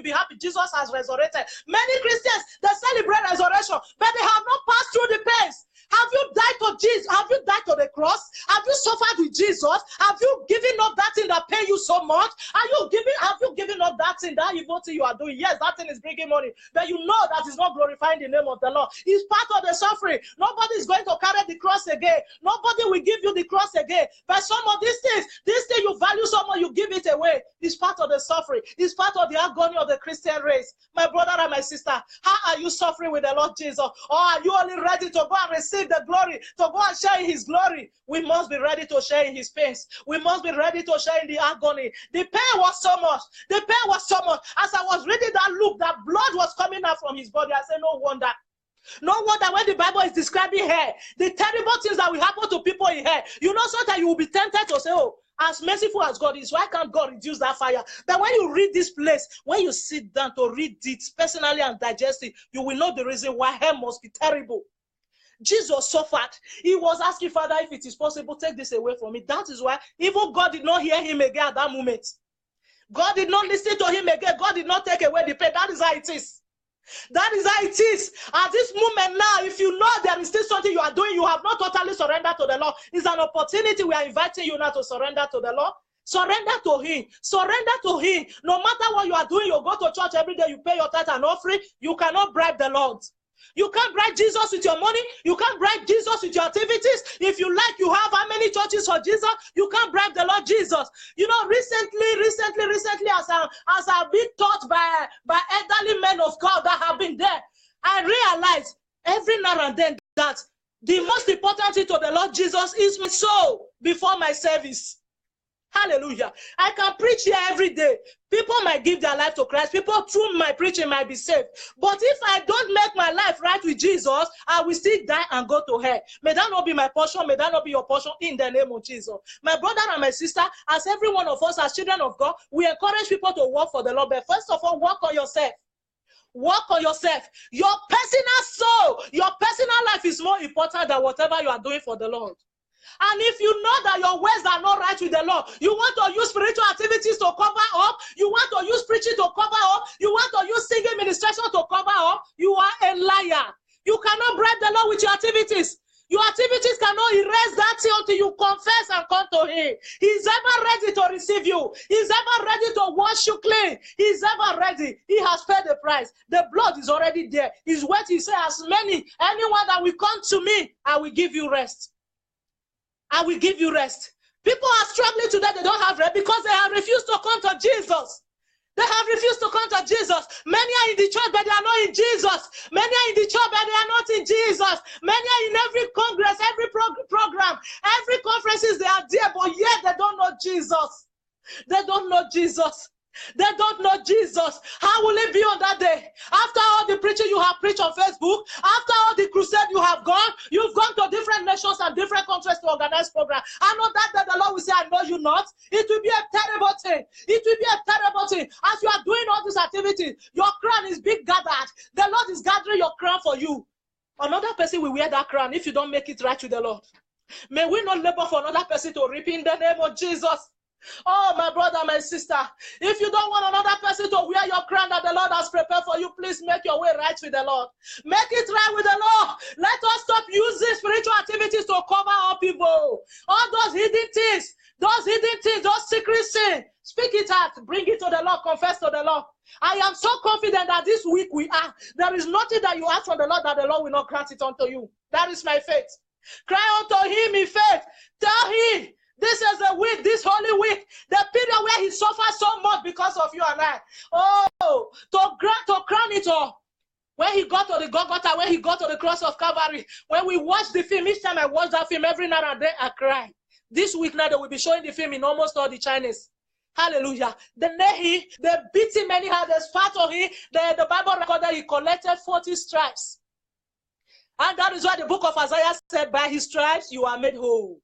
be happy. Jesus has resurrected. Many Christians, they celebrate resurrection, but they have not passed through the pains. Have you died to Jesus? Have you died to the cross? Have you suffered with Jesus? Have you given up that thing that paid you so much? Have you given up that thing, that evil thing you are doing? Yes, that thing is bringing money, but you know that is not glorifying the name of the Lord. It's part of the suffering. Nobody is going to carry the cross again. Nobody will give you the cross again. But some of these things, this thing you value so much, you give it away. It's part of the suffering. It's part of the agony of the Christian race. My brother and my sister, how are you suffering with the Lord Jesus? Or are you only ready to go and receive the glory, to go and share in his glory? We must be ready to share in his pains. We must be ready to share in the agony. The pain was so much. The pain was so much. As I was reading that, look, that blood was coming out from his body. I said, no wonder. No wonder when the Bible is describing hell, the terrible things that will happen to people in hell, you know, sometimes you will be tempted to say, oh, as merciful as God is, why can't God reduce that fire? But when you read this place, when you sit down to read it personally and digest it, you will know the reason why hell must be terrible. Jesus suffered. He was asking, Father, if it is possible, take this away from me. That is why even God did not hear him again at that moment. God did not listen to him again. God did not take away the pain. That is how it is. That is how it is. At this moment now, if you know there is still something you are doing, you have not totally surrendered to the Lord. It's an opportunity. We are inviting you now to surrender to the Lord. Surrender to him. Surrender to him. No matter what you are doing, you go to church every day, you pay your tithe and offering, you cannot bribe the Lord. You can't bribe Jesus with your money. You can't bribe Jesus with your activities. If you like, you have how many churches for Jesus? You can't bribe the Lord Jesus. You know, recently, as I've been taught by elderly men of God that have been there, I realize every now and then that the most important thing to the Lord Jesus is my soul before my service. Hallelujah. I can preach here every day. People might give their life to Christ. People through my preaching might be saved. But if I don't make my life right with Jesus, I will still die and go to hell. May that not be my portion. May that not be your portion in the name of Jesus. My brother and my sister, as every one of us, as children of God, we encourage people to work for the Lord. But first of all, work on yourself. Work on yourself. Your personal soul, your personal life is more important than whatever you are doing for the Lord. And if you know that your ways are not right with the Lord, you want to use spiritual activities to cover up, you want to use preaching to cover up, you want to use singing ministration to cover up, you are a liar. You cannot bribe the Lord with your activities. Your activities cannot erase that thing until you confess and come to him. He's ever ready to receive you. He's ever ready to wash you clean. He's ever ready. He has paid the price. The blood is already there. He's waiting. He says, anyone that will come to me, I will give you rest. I will give you rest. People are struggling today. They don't have rest because they have refused to come to Jesus. They have refused to come to Jesus. Many are in the church, but they are not in Jesus. Many are in the church, but they are not in Jesus. Many are in every congress, every program, every conferences, they are there, but yet they don't know Jesus. They don't know Jesus. They don't know Jesus. How will it be on that day? After all the preaching you have preached on Facebook, after all the crusade you have gone, you've gone to different nations and different countries to organize programs. I know that the Lord will say, I know you not. It will be a terrible thing. It will be a terrible thing. As you are doing all these activities, your crown is being gathered. The Lord is gathering your crown for you. Another person will wear that crown if you don't make it right with the Lord. May we not labor for another person to reap in the name of Jesus. Oh, my brother, my sister, if you don't want another person to wear your crown that the Lord has prepared for you, please make your way right with the Lord. Make it right with the Lord. Let us stop using spiritual activities to cover up evil. All those hidden things, those secret sins, speak it out, bring it to the Lord, confess to the Lord. I am so confident that this week there is nothing that you ask from the Lord that the Lord will not grant it unto you. That is my faith. Cry unto him in faith. Tell him, this is a week, this holy week, the period where he suffered so much because of you and I. Oh, to crown it all. When he got to the Golgotha, when he got to the cross of Calvary, when we watched the film, each time I watch that film, every now and then I cry. This week now they will be showing the film in almost all the Chinese. Hallelujah. They beat him anyhow, they spat on him. The Bible recorded he collected 40 stripes. And that is why the book of Isaiah said, by his stripes you are made whole.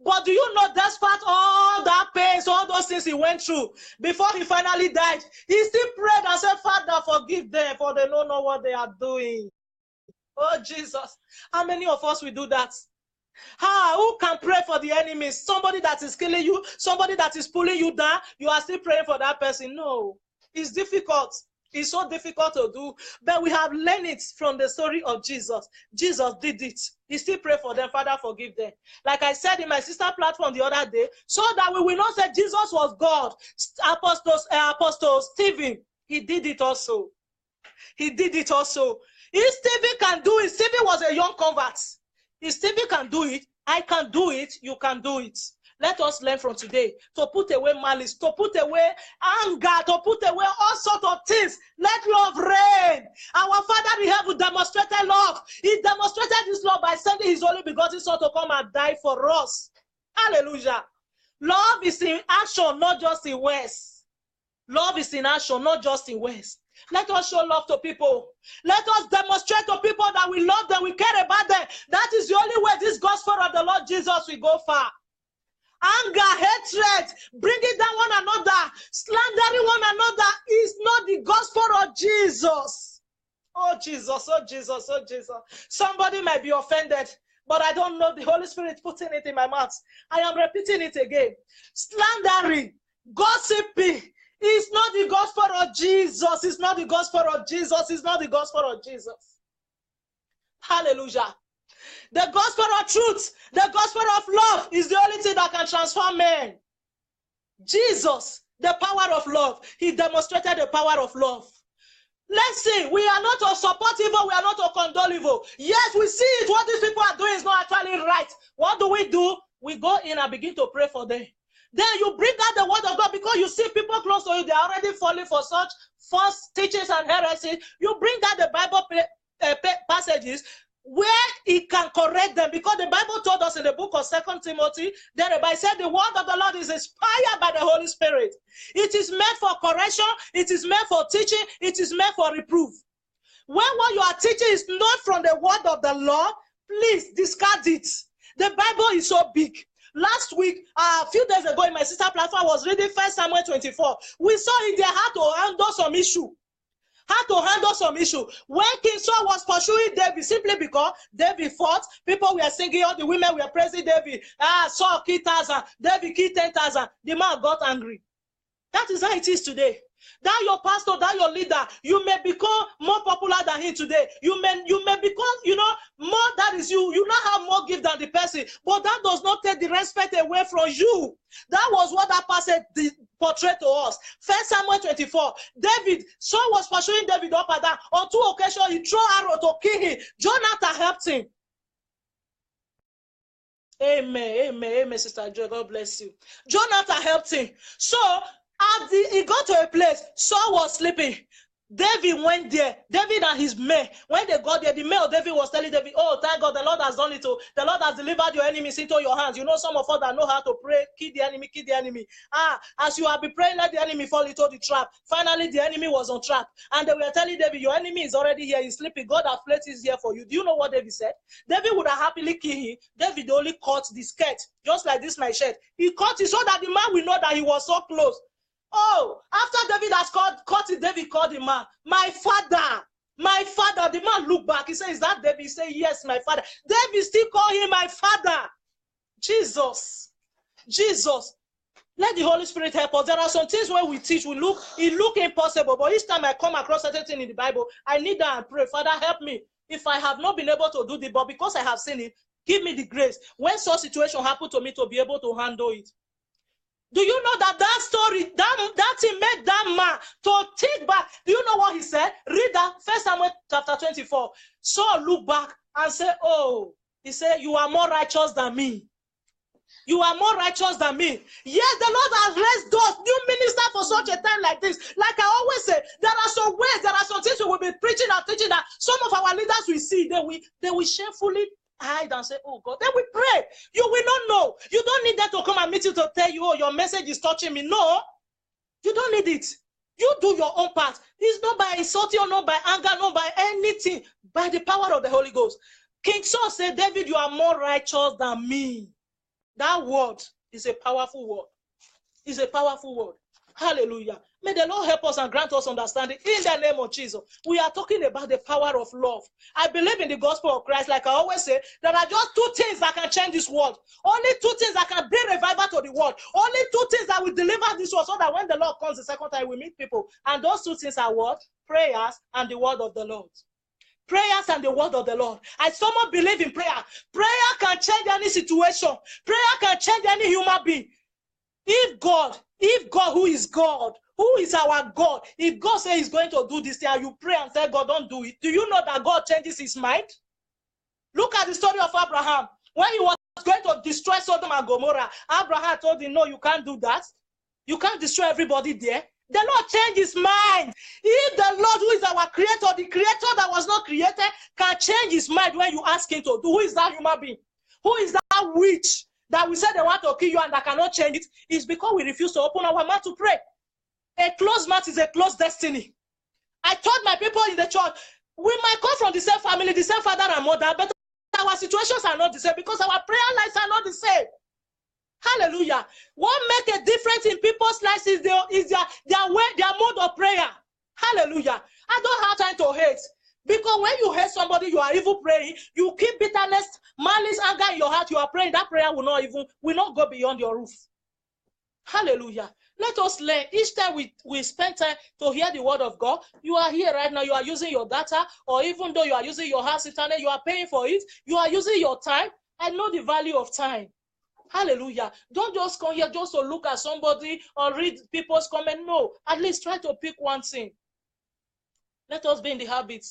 But do you know, despite all that pains, all those things he went through, before he finally died, he still prayed and said, Father, forgive them, for they don't know what they are doing. Oh, Jesus. How many of us will do that? Who can pray for the enemies? Somebody that is killing you, somebody that is pulling you down, you are still praying for that person. No, it's difficult. It's so difficult to do, but we have learned it from the story of Jesus. Jesus did it. He still prayed for them. Father, forgive them. Like I said in my sister platform the other day, so that we will not say Jesus was God. Apostle Stephen, he did it also. He did it also. If Stephen can do it, Stephen was a young convert. If Stephen can do it, I can do it, you can do it. Let us learn from today to put away malice, to put away anger, to put away all sorts of things. Let love reign. Our Father in heaven demonstrated love. He demonstrated this love by sending his only begotten Son to come and die for us. Hallelujah. Love is in action, not just in words. Love is in action, not just in words. Let us show love to people. Let us demonstrate to people that we love them, we care about them. That is the only way this gospel of the Lord Jesus will go far. Anger, hatred, bringing down one another, slandering one another is not the gospel of Jesus. Oh Jesus, oh Jesus, oh Jesus. Somebody might be offended, but I don't know, the Holy Spirit putting it in my mouth. I am repeating it again. Slandering, gossiping is not the gospel of Jesus. It's not the gospel of Jesus. It's not the gospel of Jesus. Hallelujah. The gospel of truth, the gospel of love is the only thing that can transform men. Jesus, the power of love, he demonstrated the power of love. Let's see, we are not to support evil, we are not to condone evil. Yes, we see it, what these people are doing is not actually right. What do? We go in and begin to pray for them. Then you bring out the word of God because you see people close to you, they are already falling for such false teachings and heresies. You bring out the Bible passages where he can correct them, because the Bible told us in the book of 2 Timothy, that the Bible said the word of the Lord is inspired by the Holy Spirit. It is meant for correction, it is meant for teaching, it is meant for reproof. When what you are teaching is not from the word of the Lord, please discard it. The Bible is so big. Last week, a few days ago in my sister platform, I was reading 1 Samuel 24. We saw in their heart to handle some issue. When King Saul was pursuing David, simply because David fought, people were singing, all the women were praising David. Saul killed 1,000, David killed 10,000. The man got angry. That is how it is today. That your pastor, that your leader, you may become more popular than him today. You may become, more, that is you now have more gift than the person. But that does not take the respect away from you. That was what that passage portrayed to us. 1 Samuel 24. Saul was pursuing David up and down. On 2 occasions, he threw arrow to kill him. Jonathan helped him. Amen, Sister Joy. God bless you. Jonathan helped him. So, he got to a place, Saul was sleeping. David went there. David and his men, when they got there, the men of David was telling David, oh, thank God, the Lord has done it. The Lord has delivered your enemies into your hands. You know, some of us that know how to pray, kill the enemy. As you have been praying, let the enemy fall into the trap. Finally, the enemy was on trap. And they were telling David, your enemy is already here. He's sleeping. God has placed his here for you. Do you know what David said? David would have happily killed him. David only cut the skirt, just like this, my shirt. He cut it so that the man will know that he was so close. Oh, after David has caught it, David called the man, my father. The man looked back. He said, is that David? He said, yes, my father. David still called him my father. Jesus. Let the Holy Spirit help us. There are some things where we teach, it look impossible. But each time I come across certain thing in the Bible, I need that and pray. Father, help me. If I have not been able to do this, but because I have seen it, give me the grace. When such situation happen to me, to be able to handle it. Do you know that story, that thing made that man to think back? Do you know what he said? Read that, 1 Samuel chapter 24. Saul looked back and said, oh, he said, you are more righteous than me. You are more righteous than me. Yes, the Lord has raised those new ministers for such a time like this. Like I always say, there are some ways, there are some things we will be preaching and teaching that some of our leaders will see. They will shamefully hide and say, oh God, then we pray. You will not know. You don't need them to come and meet you to tell you, oh, your message is touching me. No, you don't need it. You do your own part. It's not by insulting or not by anger, not by anything, by the power of the Holy Ghost. King Saul said, David, you are more righteous than me. That word is a powerful word. It's a powerful word. Hallelujah. May the Lord help us and grant us understanding in the name of Jesus. We are talking about the power of love. I believe in the gospel of Christ. Like I always say, there are just two things that can change this world. Only two things that can bring revival to the world. Only two things that will deliver this world so that when the Lord comes the second time, we meet people. And those two things are what? Prayers and the word of the Lord. Prayers and the word of the Lord. I somehow believe in prayer. Prayer can change any situation. Prayer can change any human being. If God, who is God, who is our God, if God says he's going to do this thing and you pray and say, God, don't do it, do you know that God changes his mind? Look at the story of Abraham. When he was going to destroy Sodom and Gomorrah, Abraham told him, no, you can't do that. You can't destroy everybody there. The Lord changed his mind. If the Lord, who is our creator, the creator that was not created, can change his mind when you ask him to do, who is that human being? Who is that witch that we say they want to kill you and that cannot change it? It's because we refuse to open our mouth to pray. A closed mouth is a closed destiny. I told my people in the church, we might come from the same family, the same father and mother, but our situations are not the same because our prayer lives are not the same. Hallelujah. What makes a difference in people's lives is their way, their mode of prayer. Hallelujah. I don't have time to hate. Because when you hate somebody, you are even praying, you keep bitterness, malice, anger in your heart, you are praying, that prayer will not go beyond your roof. Hallelujah. Let us learn. Each time we spend time to hear the word of God, you are here right now, you are using your data, or even though you are using your house internet, you are paying for it, you are using your time. I know the value of time. Hallelujah. Don't just come here just to look at somebody or read people's comment. No, at least try to pick one thing. Let us be in the habit.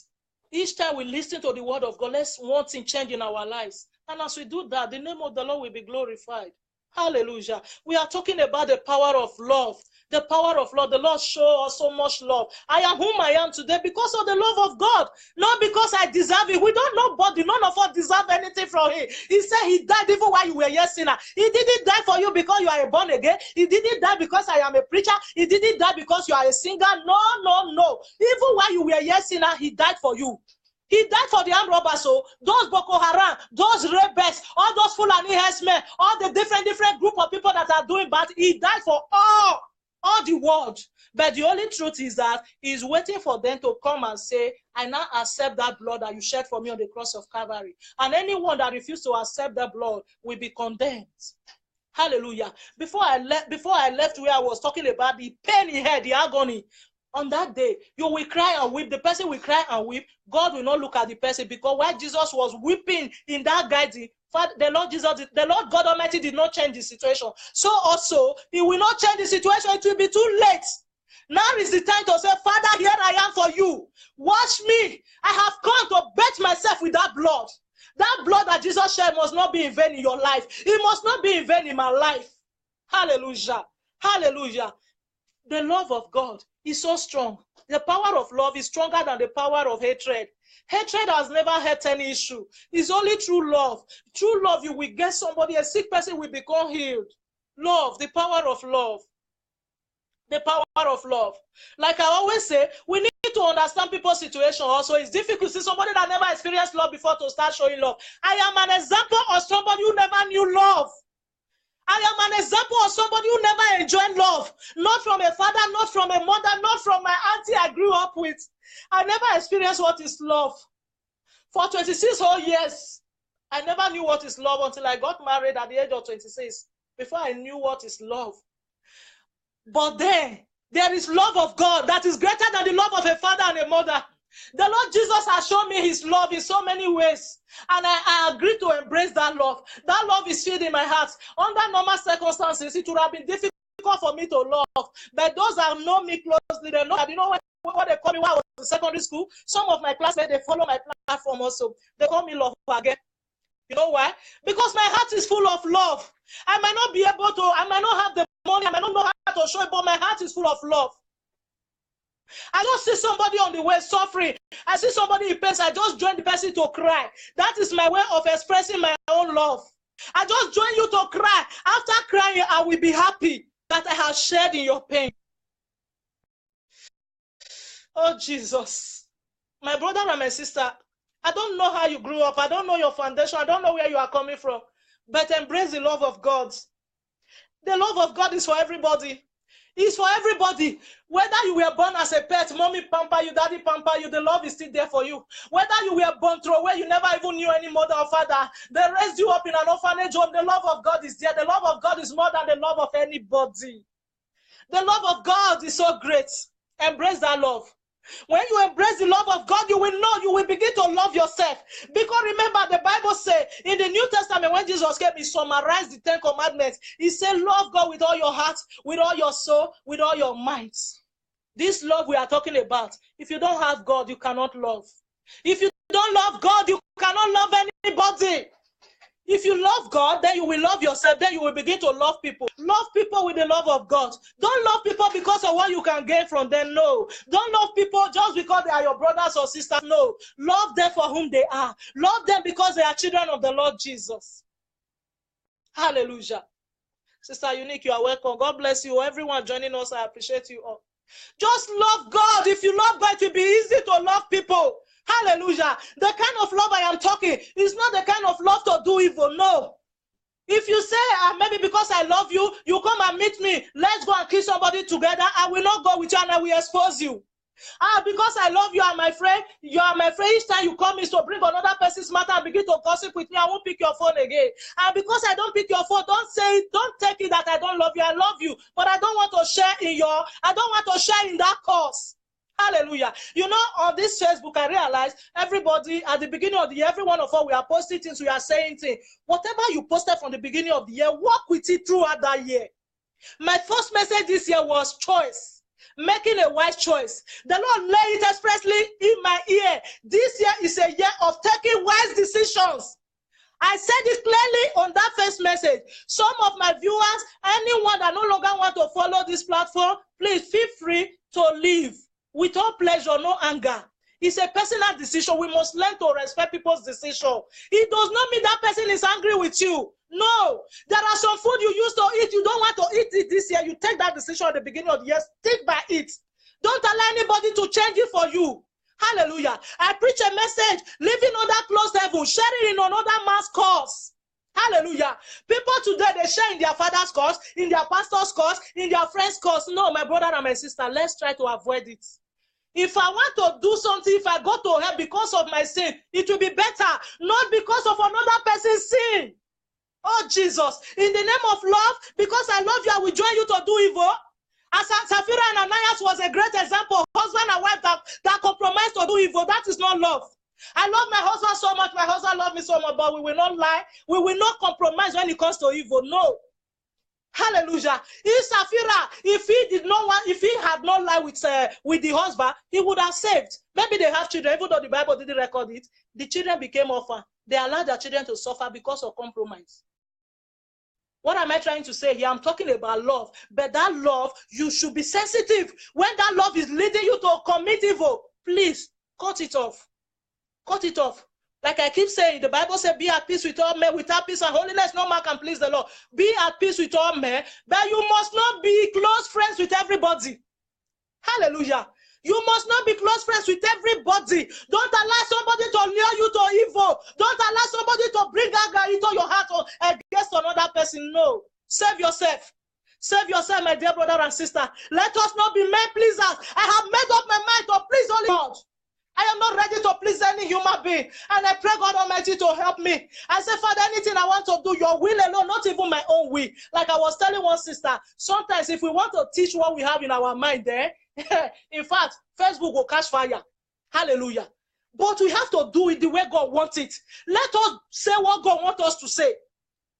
Each time we listen to the word of God, let's want thing change in our lives. And as we do that, the name of the Lord will be glorified. Hallelujah. We are talking about the power of love. The power of love. The Lord showed us so much love. I am whom I am today because of the love of God. Not because I deserve it. We don't know body. None of us deserve anything from him. He said he died even while you were a sinner. He didn't die for you because you are a born again. He didn't die because I am a preacher. He didn't die because you are a singer. No, no, no. Even while you were a sinner, he died for you. He died for the armed robbers, so those Boko Haram, those rebels, all those Fulani herdsmen, all the different group of people that are doing bad. He died for all the world. But the only truth is that he's waiting for them to come and say, I now accept that blood that you shed for me on the cross of Calvary. And anyone that refuses to accept that blood will be condemned. Hallelujah. Before I left where I was talking about the pain he had, the agony, on that day, you will cry and weep. The person will cry and weep. God will not look at the person because while Jesus was weeping in that garden, the Lord God Almighty did not change the situation. So also, he will not change the situation. It will be too late. Now is the time to say, Father, here I am for you. Wash me. I have come to bathe myself with that blood. That blood that Jesus shed must not be in vain in your life. It must not be in vain in my life. Hallelujah. Hallelujah. The love of God is so strong. The power of love is stronger than the power of hatred. Hatred has never hurt any issue. It's only true love. True love, you will get somebody, a sick person will become healed. Love, the power of love. The power of love. Like I always say, we need to understand people's situation also. It's difficult to see somebody that never experienced love before to start showing love. I am an example of somebody who never knew love. I am an example of somebody who never enjoyed love. Not from a father, not from a mother, not from my auntie I grew up with. I never experienced what is love. For 26 whole years, I never knew what is love until I got married at the age of 26. Before I knew what is love. But then, there is love of God that is greater than the love of a father and a mother. The Lord Jesus has shown me his love in so many ways. And I agree to embrace that love. That love is filled in my heart. Under normal circumstances, it would have been difficult for me to love. But those that know me closely, they know that, you know what they call me when I was in secondary school? Some of my classmates, they follow my platform also. They call me love again. You know why? Because my heart is full of love. I might not be able to, I might not have the money, I might not know how to show it, but my heart is full of love. I just see somebody on the way suffering. I see somebody in pain. I just join the person to cry. That is my way of expressing my own love. I just join you to cry. After crying, I will be happy that I have shared in your pain. Oh, Jesus. My brother and my sister, I don't know how you grew up. I don't know your foundation. I don't know where you are coming from. but embrace the love of God. The love of God is for everybody. It's for everybody. Whether you were born as a pet, mommy pamper you, daddy pamper you, the love is still there for you. Whether you were born through where you never even knew any mother or father, they raised you up in an orphanage home, the love of God is there. The love of God is more than the love of anybody. The love of God is so great. Embrace that love. When you embrace the love of God, you will know, you will begin to love yourself. Because remember, the Bible says in the New Testament, when Jesus came, he summarized the 10 commandments. He said, love God with all your heart, with all your soul, with all your might. This love we are talking about, if you don't have God, you cannot love. If you don't love God, you cannot love anybody. If you love God, then you will love yourself. Then you will begin to love people. Love people with the love of God. Don't love people because of what you can gain from them. No. Don't love people just because they are your brothers or sisters. No. Love them for whom they are. Love them because they are children of the Lord Jesus. Hallelujah. Sister Unique, you are welcome. God bless you. Everyone joining us, I appreciate you all. Just love God. If you love God, it will be easy to love people. Hallelujah. The kind of love I am talking is not the kind of love to do evil. No. If you say, maybe because I love you, you come and meet me, let's go and kill somebody together, I will not go with you and I will expose you. Because I love you and my friend, you are my friend. Each time you come is to bring another person's matter and begin to gossip with me, I won't pick your phone again. And because I don't pick your phone, don't take it that I don't love you. I love you, but I don't want to share in that cause. Hallelujah. You know, on this Facebook, I realized everybody at the beginning of the year, every one of us, we are posting things, we are saying things. Whatever you posted from the beginning of the year, work with it throughout that year. My first message this year was choice. Making a wise choice. The Lord laid it expressly in my ear. This year is a year of taking wise decisions. I said it clearly on that first message. Some of my viewers, anyone that no longer want to follow this platform, please feel free to leave. With all pleasure, no anger. It's a personal decision. We must learn to respect people's decision. It does not mean that person is angry with you. No. There are some food you used to eat. You don't want to eat it this year. You take that decision at the beginning of the year. Stick by it. Don't allow anybody to change it for you. Hallelujah. I preach a message, living under closed heaven, sharing in another man's cause. Hallelujah. People today, they share in their father's cause, in their pastor's cause, in their friend's cause. No, my brother and my sister, let's try to avoid it. If I want to do something, if I go to hell because of my sin, it will be better, not because of another person's sin. Oh, Jesus, in the name of love, because I love you, I will join you to do evil. As Sapphira and Ananias was a great example, husband and wife that compromised to do evil. That is not love. I love my husband so much, my husband loves me so much, but we will not lie. We will not compromise when it comes to evil. No. Hallelujah. If Sapphira, if he had not lied with the husband, he would have saved. Maybe they have children, even though the Bible didn't record it. The children became orphans. They allowed their children to suffer because of compromise. What am I trying to say here? I'm talking about love. But that love, you should be sensitive. When that love is leading you to commit evil, please cut it off. Cut it off. Like I keep saying, the Bible says, be at peace with all men. Without peace and holiness, no man can please the Lord. Be at peace with all men, but you must not be close friends with everybody. Hallelujah. You must not be close friends with everybody. Don't allow somebody to lure you to evil. Don't allow somebody to bring anger into your heart or against another person. No. Save yourself. Save yourself, my dear brother and sister. Let us not be men pleasers. I have made up my mind to please only God. I am not ready to please any human being. And I pray God Almighty to help me. I say, Father, anything I want to do, your will alone, not even my own will. Like I was telling one sister, sometimes if we want to teach what we have in our mind there, in fact, Facebook will catch fire. Hallelujah. But we have to do it the way God wants it. Let us say what God wants us to say.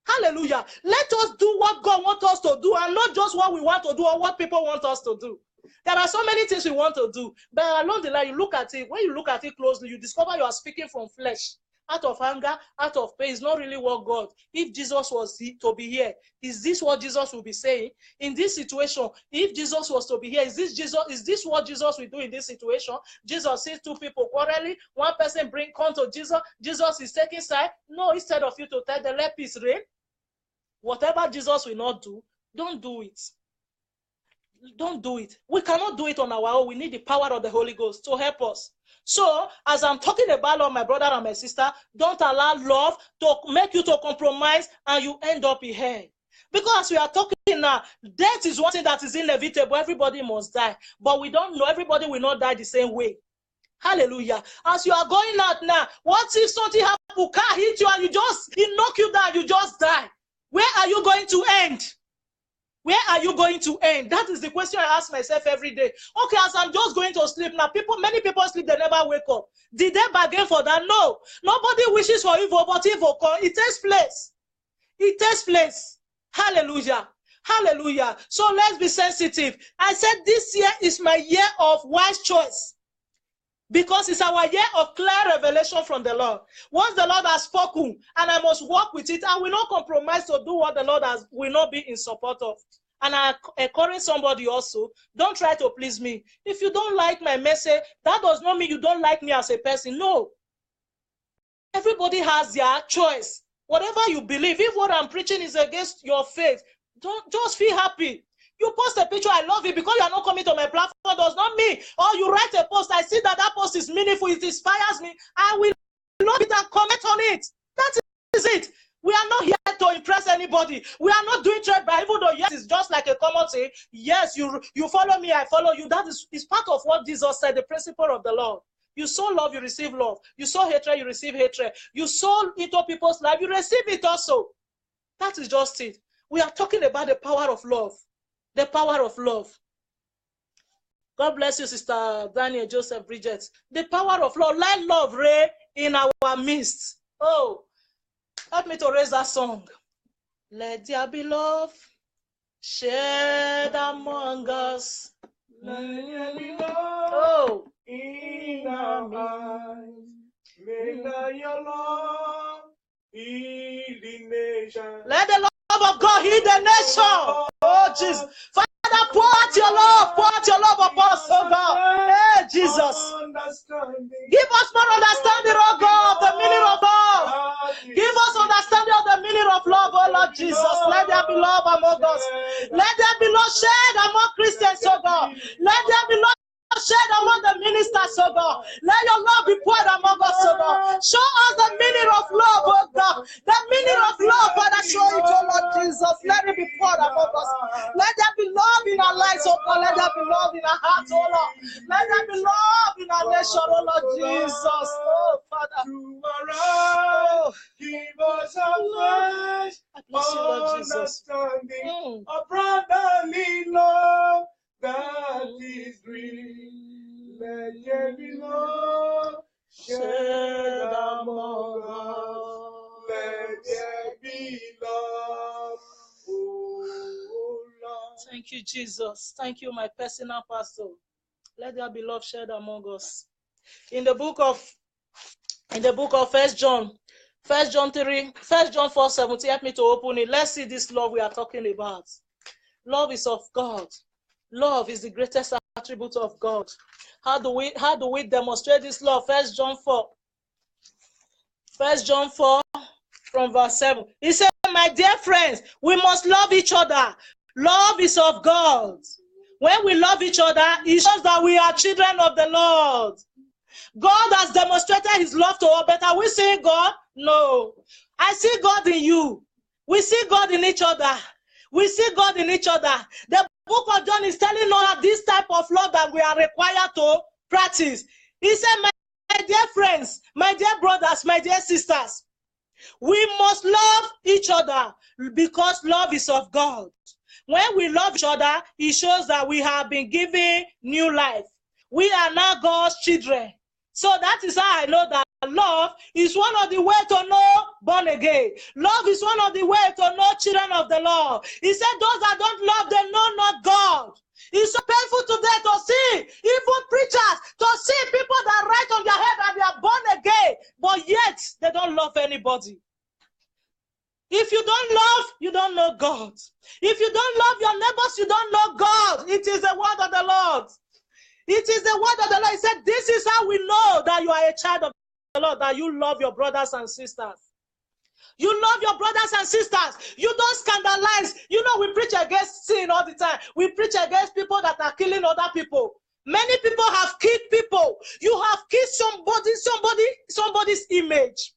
Hallelujah. Let us do what God wants us to do and not just what we want to do or what people want us to do. There are so many things we want to do, but along the line, you look at it. When you look at it closely, you discover you are speaking from flesh, out of anger, out of pain. It's not really what God. If Jesus was to be here, is this what Jesus will be saying in this situation? If Jesus was to be here, is this what Jesus will do in this situation? Jesus sees two people quarreling. One person come to Jesus. Jesus is taking side. No, instead of you to tell them, let peace reign. Whatever Jesus will not do, don't do it. Don't do it. We cannot do it on our own. We need the power of the Holy Ghost to help us. So, as I'm talking about love, my brother and my sister, don't allow love to make you to compromise and you end up in hell. Because we are talking now, death is one thing that is inevitable. Everybody must die. But we don't know. Everybody will not die the same way. Hallelujah. As you are going out now, what if something happens, car hit you and it knock you down, you just die? Where are you going to end? Where are you going to end? That is the question I ask myself every day. Okay, as I'm just going to sleep now, many people sleep, they never wake up. Did they bargain for that? No. Nobody wishes for evil, but evil comes. It takes place. It takes place. Hallelujah. Hallelujah. So let's be sensitive. I said this year is my year of wise choice. Because it's our year of clear revelation from the Lord. Once the Lord has spoken, and I must work with it, I will not compromise to do what the Lord will not be in support of. And I encourage somebody also, don't try to please me. If you don't like my message, that does not mean you don't like me as a person. No. Everybody has their choice. Whatever you believe, if what I'm preaching is against your faith, don't just feel happy. You post a picture, I love it, because you are not coming to my platform does not mean. Or you write a post, I see that post is meaningful, it inspires me. I will love it and comment on it. That is it. We are not here to impress anybody. We are not doing trade by, even though yes, it's just like a common saying. Yes, you follow me, I follow you. That is part of what Jesus said, the principle of the Lord. You sow love, you receive love. You sow hatred, you receive hatred. You sow into people's life, you receive it also. That is just it. We are talking about the power of love. The power of love. God bless you, Sister Daniel, Joseph, Bridget. The power of love. Let love reign in our midst. Oh, help me to raise that song. Let there be love shared among us. Let there be love in our eyes. May your love heal the nation. Let the love of God heal the nation. Oh, Jesus. Father, pour out your love upon us, oh God. Hey, Jesus. Give us more understanding, oh God, of the meaning of love. Give us understanding of the meaning of love, oh Lord Jesus. Let there be love among us. Let there be love shared among Christians, oh God. Let there be love shared among the ministers, oh God. Let your love be poured among us, oh God. Show us the meaning of love, oh God. The meaning of love, Father, show it, oh Lord Jesus. Let it be poured among us. Let there be love in our lives, oh God. Let there be love in our hearts, oh Lord. Let there be love in our nation, oh Lord Jesus. Oh, Father. Oh. Give us a fresh understanding, a brotherly love that is real. Let there be love shared among us. Let there be love, oh Lord. Thank you, Jesus. Thank you, my personal pastor. Let there be love shared among us. In the book of 1 John 4:17, help me to open it. Let's see this love we are talking about. Love is of God. Love is the greatest attribute of God. How do we demonstrate this love? 1 John 4 from verse 7. He said, my dear friends, we must love each other. Love is of God. When we love each other, it shows that we are children of the Lord. God has demonstrated his love to us, but are we seeing God? No. I see God in you. We see God in each other. We see God in each other. The book of John is telling us this type of love that we are required to practice. He said, my dear friends, my dear brothers, my dear sisters, we must love each other because love is of God. When we love each other, it shows that we have been given new life. We are now God's children. So that is how I know that love is one of the ways to know born again. Love is one of the ways to know children of the Lord. He said those that don't love, they know not God. It's so painful today to see, even preachers, to see people that write on their head that they are born again, but yet they don't love anybody. If you don't love, you don't know God. If you don't love your neighbors, you don't know God. It is the word of the Lord. It is the word of the Lord. He said, this is how we know that you are a child of the Lord, that you love your brothers and sisters. You love your brothers and sisters. You don't scandalize. You know, we preach against sin all the time. We preach against people that are killing other people. Many people have killed people. You have killed somebody's image.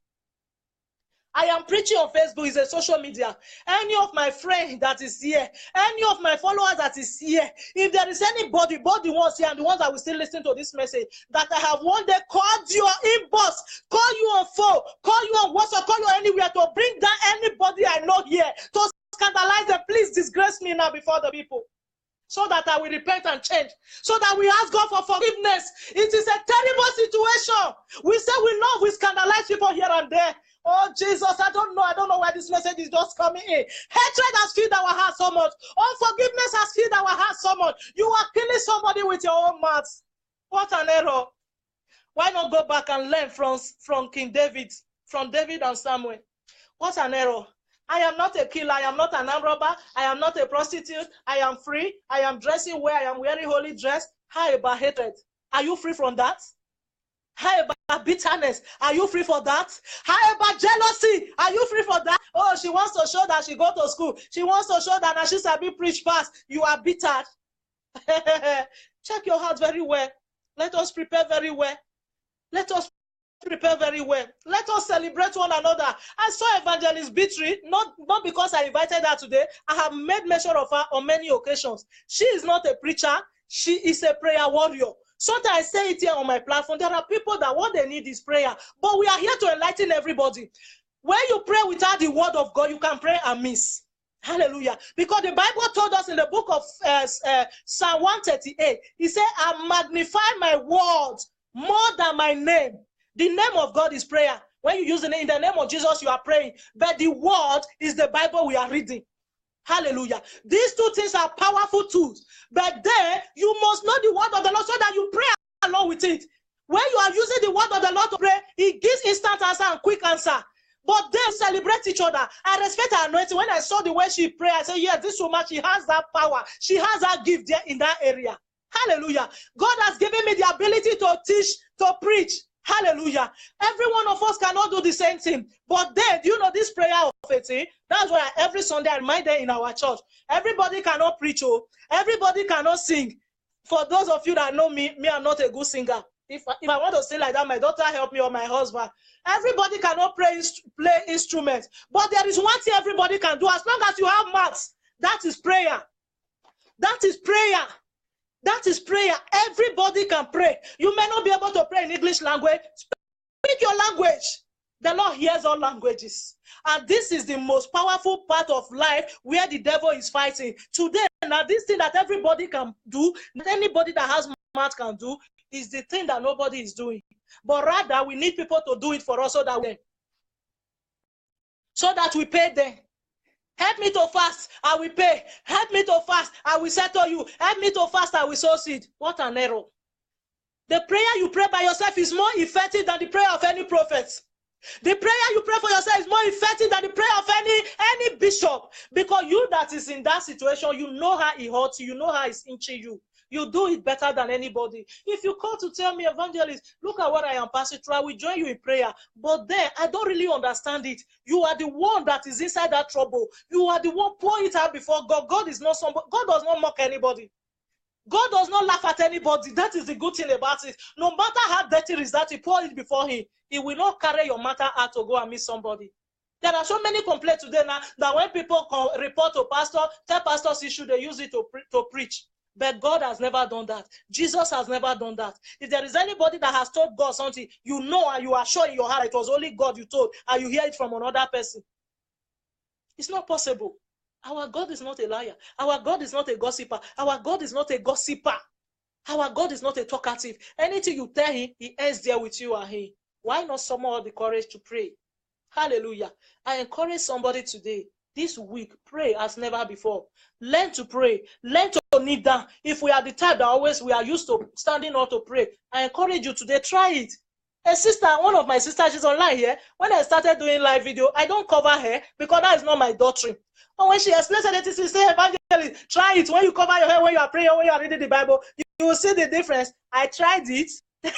I am preaching on Facebook. It's a social media. Any of my friends that is here, any of my followers that is here, if there is anybody, both the ones here and the ones that will still listen to this message, that I have one day called your inbox, call you on phone, call you on WhatsApp, call you anywhere to bring down anybody I know here, to scandalize them, please disgrace me now before the people, so that I will repent and change, so that we ask God for forgiveness. It is a terrible situation. We say we love, we scandalize people here and there. Oh, Jesus, I don't know why this message is just coming in. Hatred has filled our heart so much. Unforgiveness has filled our heart so much. You are killing somebody with your own mouth. What an error. Why not go back and learn from King David, from David and Samuel? What an error. I am not a killer. I am not an armed robber. I am not a prostitute. I am free. I am dressing where I am wearing holy dress. How about hatred? Are you free from that? How about bitterness? Are you free for that? How about jealousy? Are you free for that? Oh, she wants to show that she go to school. She wants to show that she's a bit preach fast. You are bitter. Check your heart very well. Let us prepare very well. Let us prepare very well. Let us celebrate one another. I saw Evangelist Beatrice, not because I invited her today. I have made mention of her on many occasions. She is not a preacher. She is a prayer warrior. Sometimes I say it here on my platform. There are people that what they need is prayer. But we are here to enlighten everybody. When you pray without the word of God, you can pray amiss. Hallelujah. Because the Bible told us in the book of Psalm 138, he said, I magnify my words more than my name. The name of God is prayer. When you use it in the name of Jesus, you are praying. But the word is the Bible we are reading. Hallelujah. These two things are powerful tools. But then you must know the word of the Lord so that you pray along with it. When you are using the word of the Lord to pray, it gives instant answer and quick answer. But they celebrate each other. I respect her anointing. When I saw the way she prayed, I said, yes, this woman, she has that power. She has that gift there in that area. Hallelujah. God has given me the ability to teach, to preach. Hallelujah. Every one of us cannot do the same thing. But then, you know, this prayer of faith, that's why every Sunday I remind them in our church. Everybody cannot preach. Oh, everybody cannot sing. For those of you that know me, I'm not a good singer. If I want to sing like that, my daughter help me or my husband. Everybody cannot play instruments. But there is one thing everybody can do. As long as you have mouths, that is prayer. That is prayer. That is prayer. Everybody can pray. You may not be able to pray in English language. Speak your language. The Lord hears all languages. And this is the most powerful part of life where the devil is fighting. Today, now this thing that everybody can do, that anybody that has mouth can do, is the thing that nobody is doing. But rather, we need people to do it for us so that we pay them. Help me to fast, I will pay. Help me to fast, I will settle you. Help me to fast, I will sow seed. What an error. The prayer you pray by yourself is more effective than the prayer of any prophet. The prayer you pray for yourself is more effective than the prayer of any bishop. Because you that is in that situation, you know how it hurts you, you know how it's inching you. You do it better than anybody. If you call to tell me, evangelist, look at what I am passing through, I will join you in prayer. But then, I don't really understand it. You are the one that is inside that trouble. You are the one pouring it out before God. God is not somebody. God does not mock anybody. God does not laugh at anybody. That is the good thing about it. No matter how dirty it is that you pour it before him, he will not carry your matter out to go and meet somebody. There are so many complaints today now that when people report to pastor, tell pastor's issue, they use it to preach. But God has never done that. Jesus has never done that. If there is anybody that has told God something, you know and you are sure in your heart it was only God you told, and you hear it from another person. It's not possible. Our God is not a liar. Our God is not a gossiper. Our God is not a gossiper. Our God is not a talkative. Anything you tell him, he ends there with you and him. Why not summon all the courage to pray? Hallelujah. I encourage somebody today, this week, pray as never before. Learn to pray. Learn to kneel down. If we are the type that we are used to standing up to pray, I encourage you today, try it. A sister, one of my sisters, she's online here. When I started doing live video, I don't cover her because that is not my doctrine. But when she explains it, she says, evangelist, try it. When you cover your hair, when you are praying, when you are reading the Bible, you will see the difference. I tried it.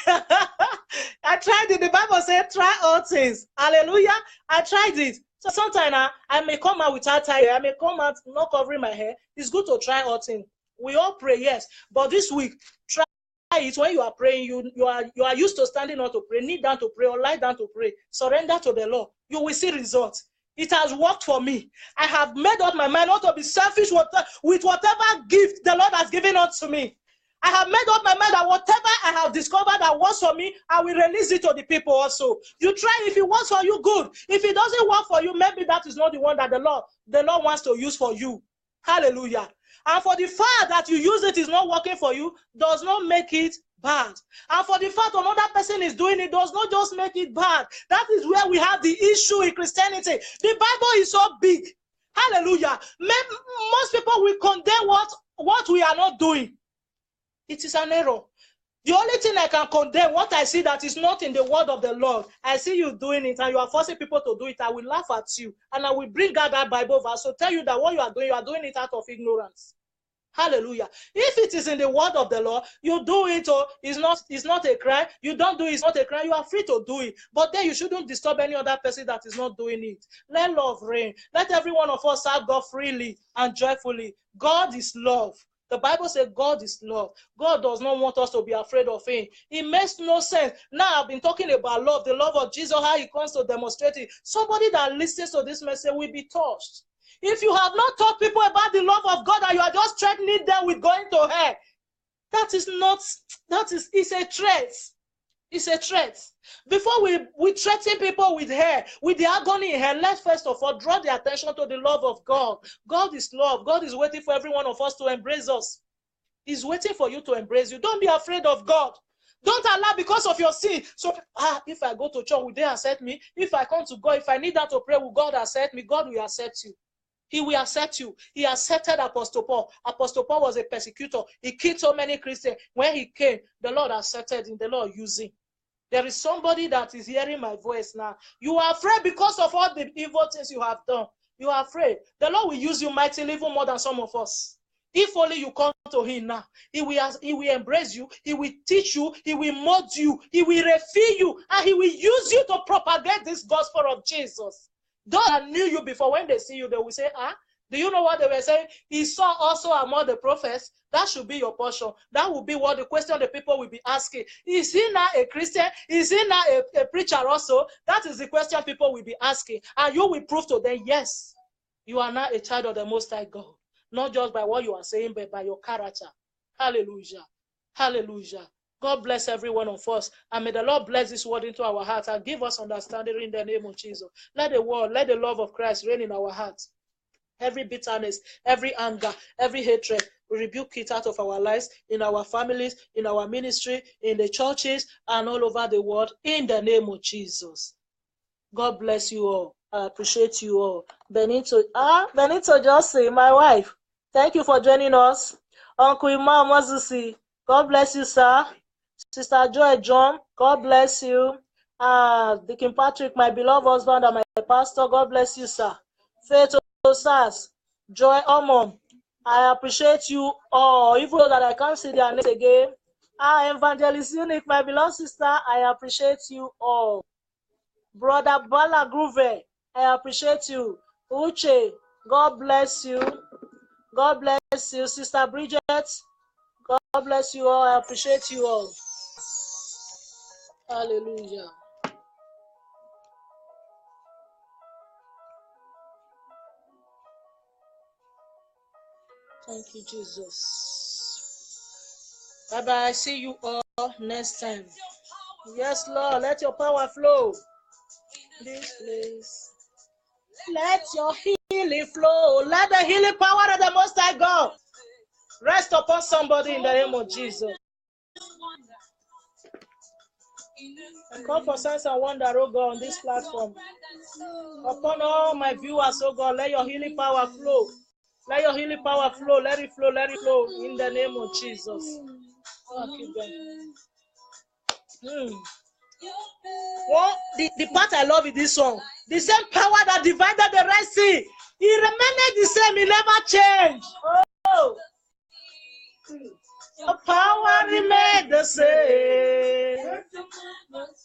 I tried it. The Bible said, try all things. Hallelujah. I tried it. So sometimes I may come out without tie, I may come out not covering my hair. It's good to try all things. We all pray, yes. But this week, try it when you are praying. You are used to standing up to pray, kneel down to pray, or lie down to pray. Surrender to the Lord. You will see results. It has worked for me. I have made up my mind not to be selfish with whatever gift the Lord has given unto me. I have made up my mind that whatever I have discovered that works for me, I will release it to the people also. You try, if it works for you, good. If it doesn't work for you, maybe that is not the one that the Lord wants to use for you. Hallelujah. And for the fact that you use it is not working for you, does not make it bad. And for the fact another person is doing it, does not just make it bad. That is where we have the issue in Christianity. The Bible is so big. Hallelujah. Most people will condemn what we are not doing. It is an error. The only thing I can condemn, what I see that is not in the word of the Lord, I see you doing it and you are forcing people to do it, I will laugh at you and I will bring out that Bible verse to tell you that what you are doing it out of ignorance. Hallelujah. If it is in the word of the Lord, you do it, or it's not a crime. You don't do it, it's not a crime. You are free to do it. But then you shouldn't disturb any other person that is not doing it. Let love reign. Let every one of us serve God freely and joyfully. God is love. The Bible says God is love. God does not want us to be afraid of him. It makes no sense. Now I've been talking about love, the love of Jesus, how he comes to demonstrate it. Somebody that listens to this message will be touched. If you have not taught people about the love of God and you are just threatening them with going to hell, it's a threat. It's a threat. Before we threaten people with hell, with the agony in hell, let's first of all draw the attention to the love of God. God is love. God is waiting for every one of us to embrace us. He's waiting for you to embrace you. Don't be afraid of God. Don't allow because of your sin. So, if I go to church, will they accept me? If I come to God, if I need that to pray, will God accept me? God will accept you. He will accept you. He accepted Apostle Paul. Apostle Paul was a persecutor. He killed so many Christians. When he came, the Lord accepted him. The Lord used him. There is somebody that is hearing my voice now. You are afraid because of all the evil things you have done. You are afraid. The Lord will use you mightily, even more than some of us. If only you come to him now, he will embrace you, he will teach you, he will mold you, he will refill you, and he will use you to propagate this gospel of Jesus. Those that knew you before, when they see you, they will say, do you know what they were saying? He saw also among the prophets. That should be your portion. That will be what the question the people will be asking. Is he now a Christian? Is he now a preacher also? That is the question people will be asking. And you will prove to them, yes, you are now a child of the Most High God. Not just by what you are saying, but by your character. Hallelujah. Hallelujah. God bless every one of us. And may the Lord bless this word into our hearts and give us understanding in the name of Jesus. Let the love of Christ reign in our hearts. Every bitterness, every anger, every hatred, we rebuke it out of our lives, in our families, in our ministry, in the churches, and all over the world, in the name of Jesus. God bless you all. I appreciate you all. Benito Josie, my wife, thank you for joining us. Uncle Imam Mazusi, God bless you, sir. Sister Joy John, God bless you. Deacon Patrick, my beloved husband and my pastor, God bless you, sir. Faith Osas, Joy Omon, I appreciate you all, even though that I can't see their names again. Evangelist Unique, my beloved sister, I appreciate you all. Brother Bala Groove, I appreciate you. Uche, God bless you. God bless you. Sister Bridget, God bless you all. I appreciate you all. Hallelujah. Thank you, Jesus. Bye-bye. See you all next time. Yes, Lord. Let your power flow. This place. Let your healing flow. Let the healing power of the Most High God rest upon somebody in the name of Jesus. I call for signs and wonder, oh God, on this platform. Upon all my viewers, oh God, let your healing power flow. Let your healing power flow. Let it flow. Let it flow in the name of Jesus. Well, the part I love in this song, the same power that divided the Red Sea, it remained the same. It never changed. Oh, your power remained the same.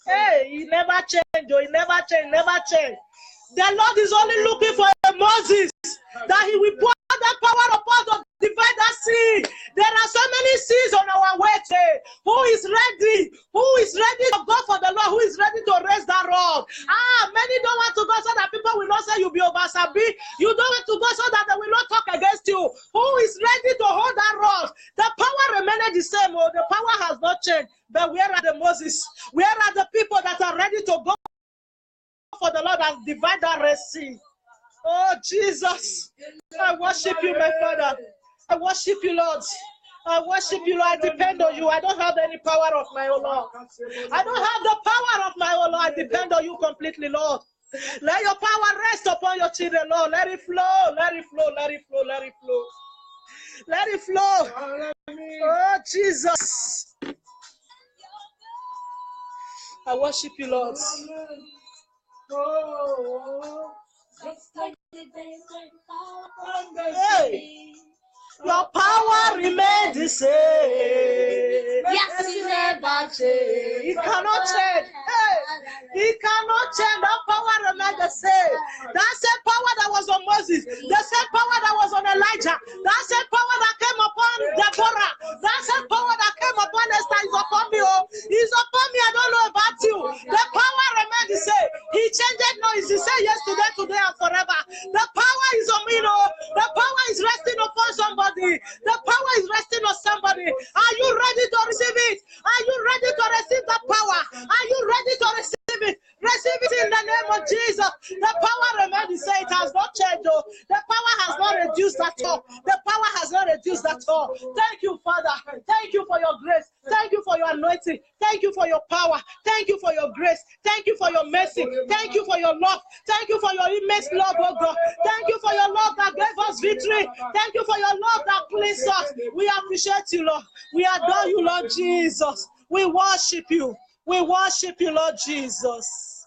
Hey, it never changed. Oh, it never changed. Never changed. The Lord is only looking for a Moses, that he will pour that power upon to divide that sea. There are so many seas on our way today. Who is ready? Who is ready to go for the Lord? Who is ready to raise that rod? Many don't want to go so that people will not say you be over Sabi. You don't want to go so that they will not talk against you. Who is ready to hold that rod? The power remained the same. Oh, the power has not changed. But where are the Moses? Where are the people that are ready to go for the Lord and divide that Red Sea? Oh, Jesus, I worship you, my Father. I worship you, Lord. I worship you, Lord. I depend on you. I don't have any power of my own, Lord. I don't have the power of my own, Lord. I depend on you completely, Lord. Let your power rest upon your children, Lord. Let it flow, let it flow, let it flow, let it flow. Let it flow. Oh, Jesus. I worship you, Lord. Hey, your power remains the same. Yes, it never change. It cannot change. Hey, it cannot change. That power remains the same. That same power that was on Moses, the same power that was on Elijah, that same power that came upon Deborah, that same power that came upon Esther is upon me. Oh, it's upon me. I don't know about you. The power remains the same. He changed it. No, it's the same yesterday, today, and forever. The power is on me. No, the power is resting upon somebody. The power is resting on somebody. Are you ready to receive it? Are you ready to receive that power? Are you ready to receive it? Receive it in the name of Jesus. The power remains the same. It has not changed. Oh. The power has not reduced at all. The power has not reduced at all. Thank you, Father. Thank you for your grace. Thank you for your anointing. Thank you for your power. Thank you for your grace. Thank you for your mercy. Thank you for your love. Thank you for your immense love, oh God. Thank you for your love that gave us victory. Thank you for your love that cleansed us. We appreciate you, Lord. We adore you, Lord Jesus. We worship you. We worship you, Lord Jesus.